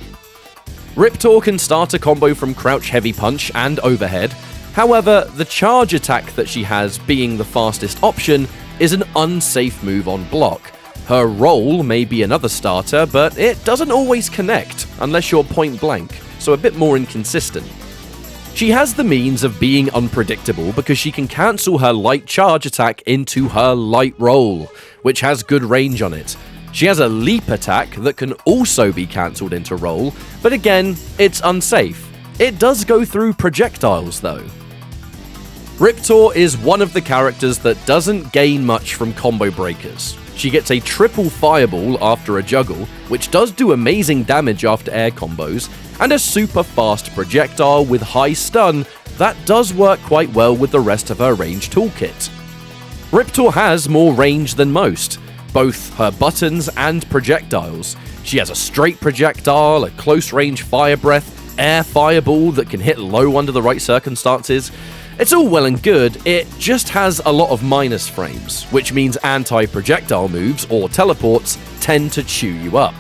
Riptor can start a combo from Crouch Heavy Punch and overhead. However, the charge attack that she has being the fastest option is an unsafe move on block. Her roll may be another starter, but it doesn't always connect unless you're point blank, so a bit more inconsistent. She has the means of being unpredictable because she can cancel her light charge attack into her light roll, which has good range on it. She has a leap attack that can also be cancelled into roll, but again, it's unsafe. It does go through projectiles though. Riptor is one of the characters that doesn't gain much from combo breakers. She gets a triple fireball after a juggle, which does do amazing damage after air combos, and a super fast projectile with high stun that does work quite well with the rest of her range toolkit. Riptor has more range than most, both her buttons and projectiles. She has a straight projectile, a close range fire breath, air fireball that can hit low under the right circumstances. It's all well and good, it just has a lot of minus frames, which means anti-projectile moves or teleports tend to chew you up.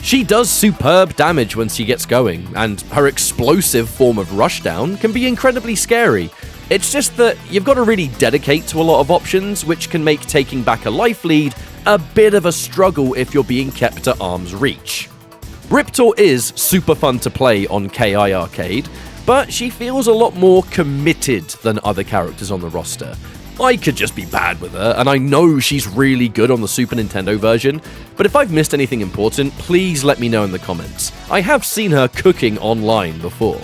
She does superb damage when she gets going, and her explosive form of rushdown can be incredibly scary. It's just that you've got to really dedicate to a lot of options, which can make taking back a life lead a bit of a struggle if you're being kept at arm's reach. Riptor is super fun to play on KI Arcade, but she feels a lot more committed than other characters on the roster. I could just be bad with her, and I know she's really good on the Super Nintendo version, but if I've missed anything important, please let me know in the comments. I have seen her cooking online before.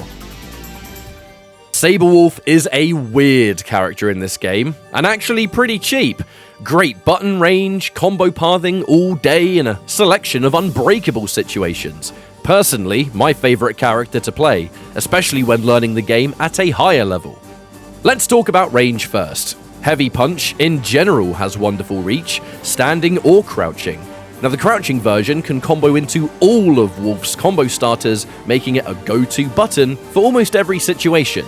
Sabrewulf is a weird character in this game, and actually pretty cheap. Great button range, combo pathing all day, and a selection of unbreakable situations. Personally, my favourite character to play, especially when learning the game at a higher level. Let's talk about range first. Heavy Punch in general has wonderful reach, standing or crouching. Now the crouching version can combo into all of Wolf's combo starters, making it a go-to button for almost every situation.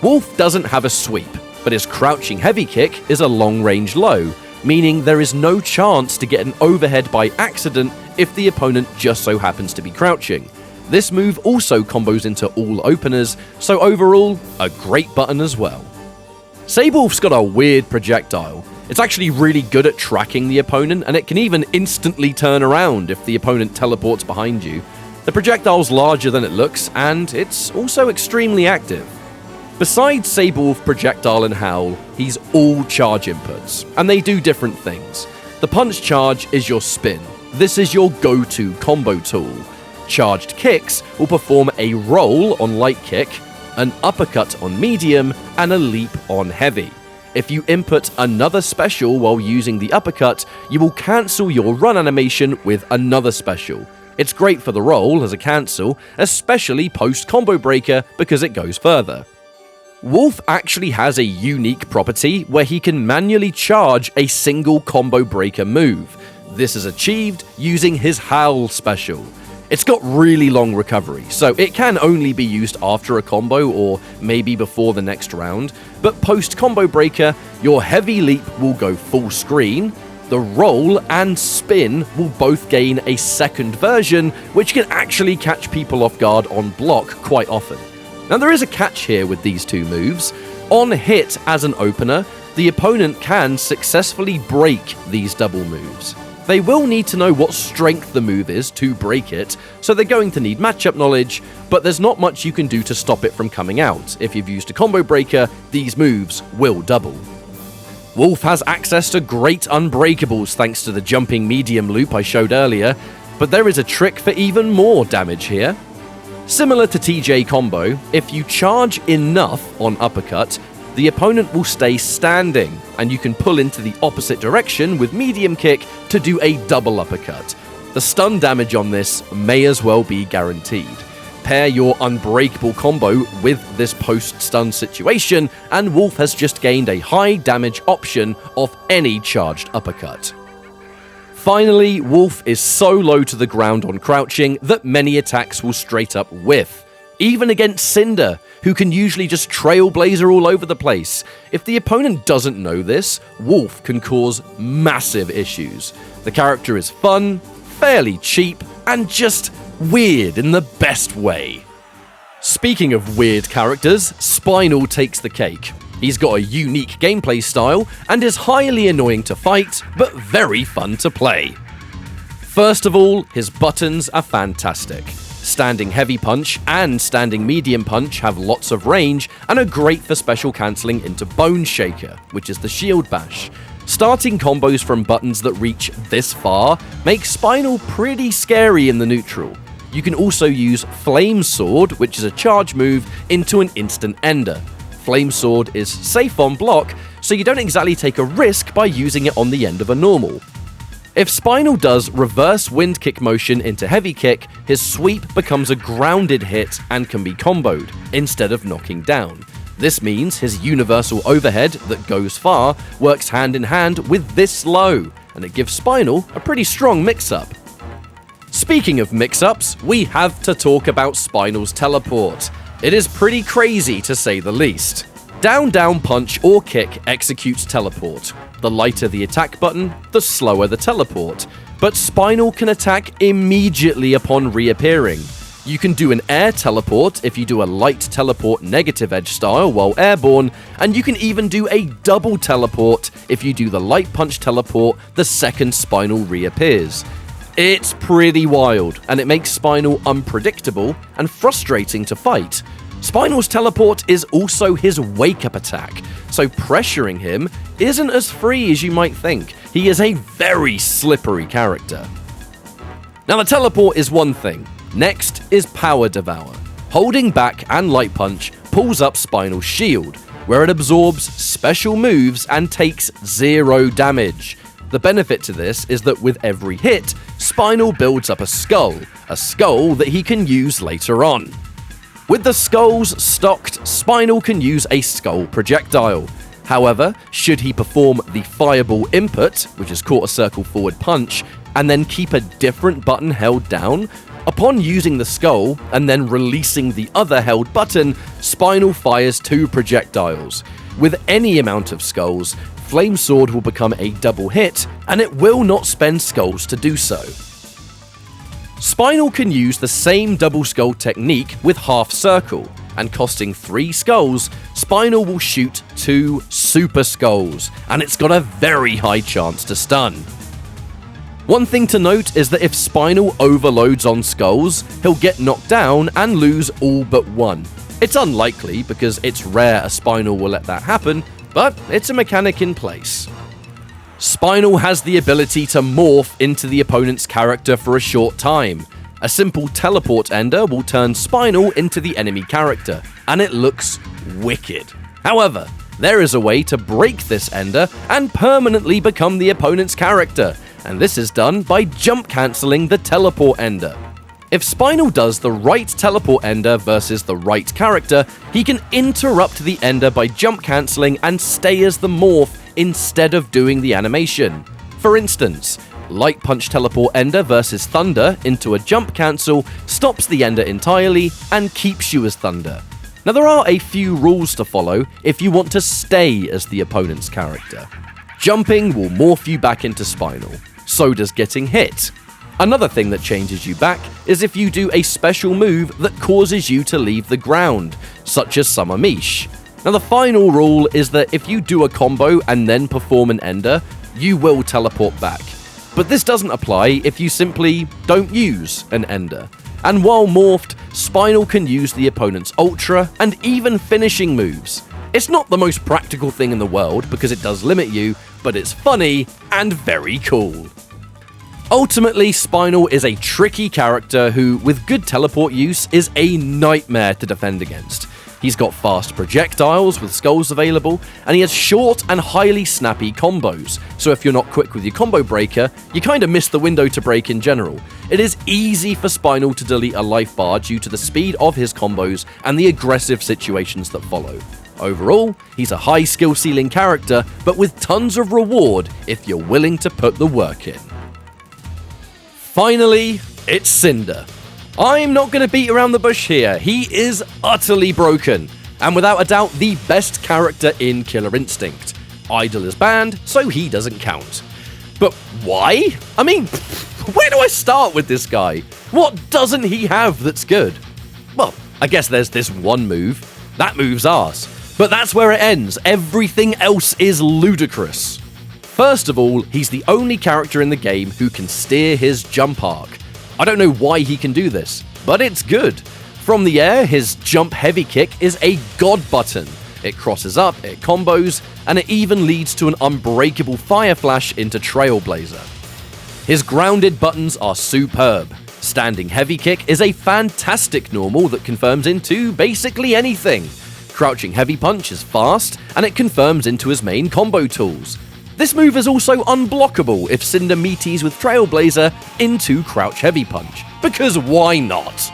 Wolf doesn't have a sweep, but his crouching heavy kick is a long-range low, meaning there is no chance to get an overhead by accident if the opponent just so happens to be crouching. This move also combos into all openers, so overall, a great button as well. Sabrewulf's got a weird projectile. It's actually really good at tracking the opponent, and it can even instantly turn around if the opponent teleports behind you. The projectile's larger than it looks, and it's also extremely active. Besides Sabrewulf projectile and howl, he's all charge inputs, and they do different things. The punch charge is your spin. This is your go-to combo tool. Charged kicks will perform a roll on light kick, an uppercut on medium, and a leap on heavy. If you input another special while using the uppercut, you will cancel your run animation with another special. It's great for the roll as a cancel, especially post-combo breaker because it goes further. Wolf actually has a unique property where he can manually charge a single combo breaker move. This is achieved using his Howl special. It's got really long recovery, so it can only be used after a combo or maybe before the next round, but post-combo breaker, your heavy leap will go full screen, the roll and spin will both gain a second version, which can actually catch people off guard on block quite often. Now there is a catch here with these two moves. On hit as an opener, the opponent can successfully break these double moves. They will need to know what strength the move is to break it, so they're going to need matchup knowledge, but there's not much you can do to stop it from coming out. If you've used a combo breaker, these moves will double. Wolf has access to great unbreakables thanks to the jumping medium loop I showed earlier, but there is a trick for even more damage here. Similar to TJ combo, if you charge enough on uppercut, the opponent will stay standing, and you can pull into the opposite direction with medium kick to do a double uppercut. The stun damage on this may as well be guaranteed. Pair your unbreakable combo with this post-stun situation, and Wolf has just gained a high damage option off any charged uppercut. Finally, Wolf is so low to the ground on crouching that many attacks will straight up whiff. Even against Cinder, who can usually just trailblazer all over the place. If the opponent doesn't know this, Wolf can cause massive issues. The character is fun, fairly cheap, and just weird in the best way. Speaking of weird characters, Spinal takes the cake. He's got a unique gameplay style and is highly annoying to fight, but very fun to play. First of all, his buttons are fantastic. Standing Heavy Punch and Standing Medium Punch have lots of range and are great for special cancelling into Bone Shaker, which is the shield bash. Starting combos from buttons that reach this far make Spinal pretty scary in the neutral. You can also use Flame Sword, which is a charge move, into an instant ender. Flame Sword is safe on block, so you don't exactly take a risk by using it on the end of a normal. If Spinal does reverse wind kick motion into heavy kick, his sweep becomes a grounded hit and can be comboed, instead of knocking down. This means his universal overhead that goes far works hand in hand with this low, and it gives Spinal a pretty strong mix-up. Speaking of mix-ups, we have to talk about Spinal's teleport. It is pretty crazy to say the least. Down, down, punch or kick executes teleport. The lighter the attack button, the slower the teleport. But Spinal can attack immediately upon reappearing. You can do an air teleport if you do a light teleport negative edge style while airborne, and you can even do a double teleport if you do the light punch teleport the second Spinal reappears. It's pretty wild, and it makes Spinal unpredictable and frustrating to fight. Spinal's teleport is also his wake-up attack, so pressuring him isn't as free as you might think. He is a very slippery character. Now the teleport is one thing. Next is Power Devour. Holding back and light punch pulls up Spinal's shield, where it absorbs special moves and takes 0 damage. The benefit to this is that with every hit, Spinal builds up a skull that he can use later on. With the skulls stocked, Spinal can use a skull projectile. However, should he perform the fireball input, which is quarter circle forward punch, and then keep a different button held down, upon using the skull and then releasing the other held button, Spinal fires 2 projectiles. With any amount of skulls, Flame Sword will become a double hit, and it will not spend skulls to do so. Spinal can use the same double skull technique with half circle, and costing 3 skulls, Spinal will shoot 2 super skulls, and it's got a very high chance to stun. One thing to note is that if Spinal overloads on skulls, he'll get knocked down and lose all but 1. It's unlikely because it's rare a Spinal will let that happen, but it's a mechanic in place. Spinal has the ability to morph into the opponent's character for a short time. A simple teleport ender will turn Spinal into the enemy character, and it looks wicked. However, there is a way to break this ender and permanently become the opponent's character, and this is done by jump cancelling the teleport ender. If Spinal does the right teleport ender versus the right character, he can interrupt the ender by jump cancelling and stay as the morph instead of doing the animation. For instance, light punch teleport ender versus thunder into a jump cancel stops the ender entirely and keeps you as thunder. Now there are a few rules to follow if you want to stay as the opponent's character. Jumping will morph you back into Spinal, so does getting hit. Another thing that changes you back is if you do a special move that causes you to leave the ground, such as Summer Mish. Now the final rule is that if you do a combo and then perform an ender, you will teleport back. But this doesn't apply if you simply don't use an ender. And while morphed, Spinal can use the opponent's ultra and even finishing moves. It's not the most practical thing in the world because it does limit you, but it's funny and very cool. Ultimately, Spinal is a tricky character who, with good teleport use, is a nightmare to defend against. He's got fast projectiles with skulls available, and he has short and highly snappy combos, so if you're not quick with your combo breaker, you kinda miss the window to break in general. It is easy for Spinal to delete a life bar due to the speed of his combos and the aggressive situations that follow. Overall, he's a high skill ceiling character, but with tons of reward if you're willing to put the work in. Finally, it's Cinder. I'm not going to beat around the bush here, he is utterly broken, and without a doubt the best character in Killer Instinct. Idol is banned, so he doesn't count. But why? I mean, where do I start with this guy? What doesn't he have that's good? Well, I guess there's this one move. That move's arse. But that's where it ends, everything else is ludicrous. First of all, he's the only character in the game who can steer his jump arc. I don't know why he can do this, but it's good. From the air, his jump heavy kick is a god button. It crosses up, it combos, and it even leads to an unbreakable fire flash into Trailblazer. His grounded buttons are superb. Standing heavy kick is a fantastic normal that confirms into basically anything. Crouching heavy punch is fast, and it confirms into his main combo tools. This move is also unblockable if Cinder meaties with Trailblazer into Crouch Heavy Punch, because why not?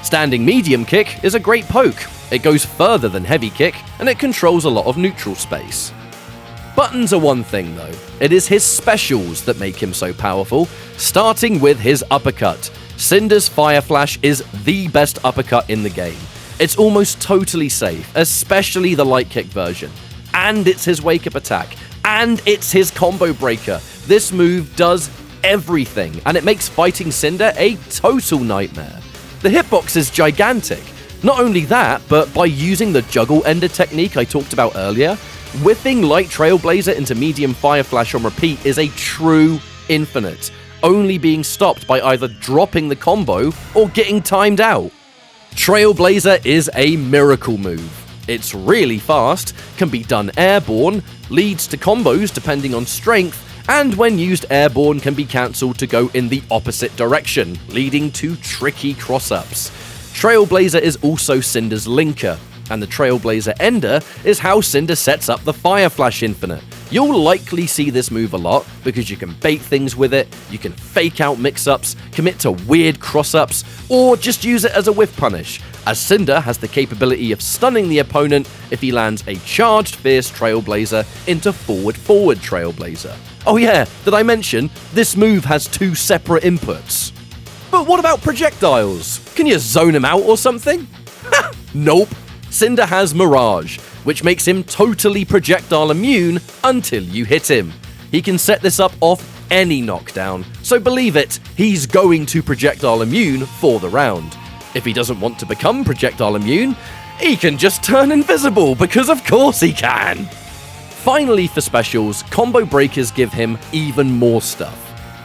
Standing Medium Kick is a great poke. It goes further than Heavy Kick, and it controls a lot of neutral space. Buttons are one thing though, it is his specials that make him so powerful, starting with his uppercut. Cinder's Fire Flash is the best uppercut in the game. It's almost totally safe, especially the light kick version. And it's his wake up attack. And it's his combo breaker. This move does everything, and it makes fighting Cinder a total nightmare. The hitbox is gigantic. Not only that, but by using the juggle ender technique I talked about earlier, whipping light Trailblazer into medium fire flash on repeat is a true infinite, only being stopped by either dropping the combo or getting timed out. Trailblazer is a miracle move. It's really fast, can be done airborne, leads to combos depending on strength, and when used airborne can be cancelled to go in the opposite direction, leading to tricky cross-ups. Trailblazer is also Cinder's linker, and the Trailblazer ender is how Cinder sets up the Fire Flash Infinite. You'll likely see this move a lot because you can bait things with it, you can fake out mix-ups, commit to weird cross-ups, or just use it as a whiff punish, as Cinder has the capability of stunning the opponent if he lands a charged fierce Trailblazer into forward Trailblazer. Oh yeah, did I mention, this move has two separate inputs. But what about projectiles? Can you zone him out or something? Nope. Cinder has Mirage, which makes him totally projectile immune until you hit him. He can set this up off any knockdown, so believe it, he's going to projectile immune for the round. If he doesn't want to become projectile immune, he can just turn invisible, because of course he can! Finally for specials, combo breakers give him even more stuff.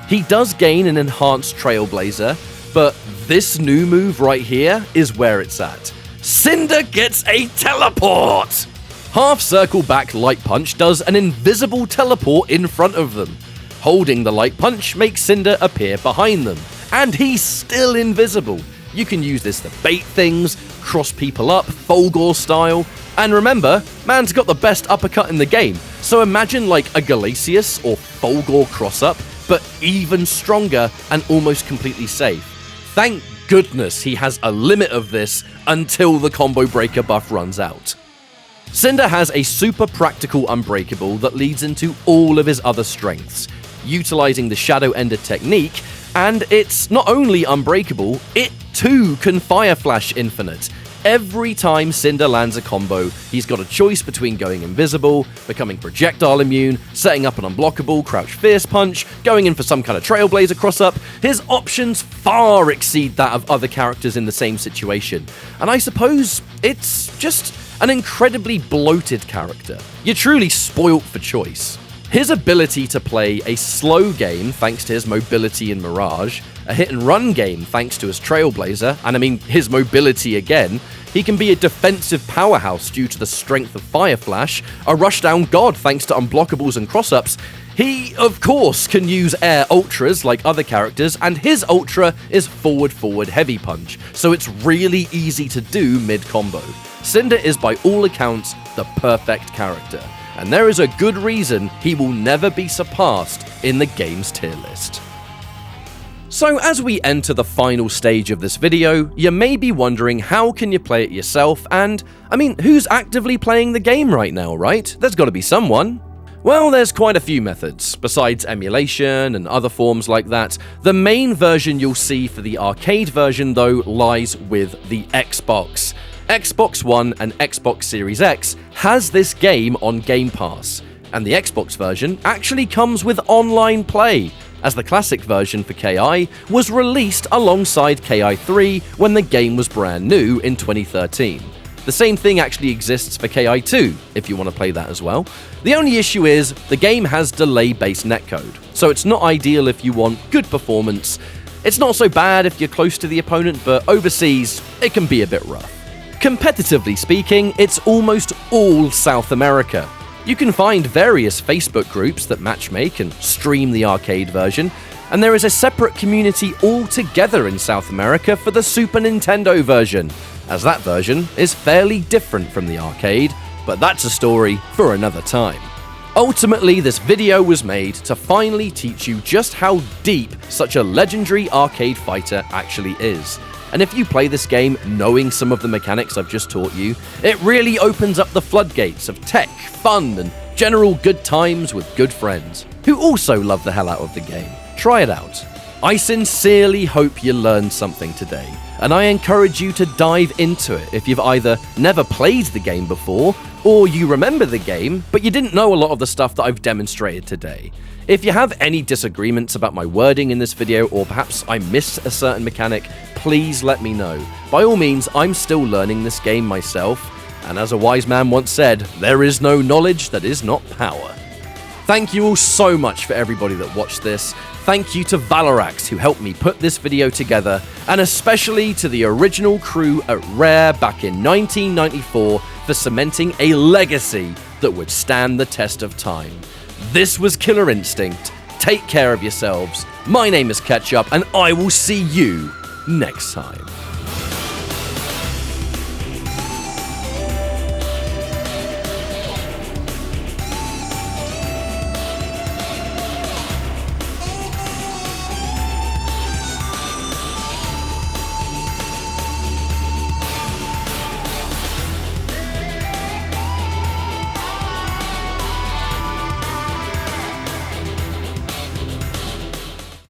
He does gain an enhanced Trailblazer, but this new move right here is where it's at. Cinder gets a teleport! Half circle back light punch does an invisible teleport in front of them. Holding the light punch makes Cinder appear behind them, and he's still invisible. You can use this to bait things, cross people up, Folgore style, and remember, man's got the best uppercut in the game, so imagine like a Galasius or Folgore cross-up, but even stronger and almost completely safe. Thank goodness he has a limit of this until the combo breaker buff runs out. Cinder has a super practical unbreakable that leads into all of his other strengths, utilizing the Shadow Ender technique, and it's not only unbreakable, it too can Fire Flash Infinite. every time Cinder lands a combo, he's got a choice between going invisible, becoming projectile immune, setting up an unblockable crouch fierce punch, going in for some kind of trailblazer cross-up. His options far exceed that of other characters in the same situation, and I suppose it's just an incredibly bloated character. You're truly spoilt for choice. His ability to play a slow game thanks to his mobility in Mirage, a hit-and-run game thanks to his Trailblazer, and I mean his mobility again. He can be a defensive powerhouse due to the strength of Fire Flash, a rushdown god thanks to unblockables and cross-ups. He, of course, can use air ultras like other characters, and his ultra is forward heavy punch, so it's really easy to do mid-combo. Cinder is by all accounts the perfect character, and there is a good reason he will never be surpassed in the game's tier list. So as we enter the final stage of this video, you may be wondering how can you play it yourself, and I mean, who's actively playing the game right now, right? There's gotta be someone. Well, there's quite a few methods. Besides emulation and other forms like that, the main version you'll see for the arcade version though lies with the Xbox. Xbox One and Xbox Series X has this game on Game Pass, and the Xbox version actually comes with online play, as the classic version for KI was released alongside KI3 when the game was brand new in 2013. The same thing actually exists for KI2, if you want to play that as well. The only issue is, the game has delay-based netcode, so it's not ideal if you want good performance. It's not so bad if you're close to the opponent, but overseas, it can be a bit rough. Competitively speaking, it's almost all South America. You can find various Facebook groups that matchmake and stream the arcade version, and there is a separate community altogether in South America for the Super Nintendo version, as that version is fairly different from the arcade, but that's a story for another time. Ultimately, this video was made to finally teach you just how deep such a legendary arcade fighter actually is. And if you play this game knowing some of the mechanics I've just taught you, it really opens up the floodgates of tech, fun, and general good times with good friends, who also love the hell out of the game. Try it out. I sincerely hope you learned something today, and I encourage you to dive into it if you've either never played the game before, or you remember the game, but you didn't know a lot of the stuff that I've demonstrated today. If you have any disagreements about my wording in this video, or perhaps I missed a certain mechanic, please let me know. By all means, I'm still learning this game myself, and as a wise man once said, there is no knowledge that is not power. Thank you all so much for everybody that watched this. Thank you to Valorax who helped me put this video together, and especially to the original crew at Rare back in 1994 for cementing a legacy that would stand the test of time. This was Killer Instinct. Take care of yourselves. My name is Ketchup, and I will see you next time.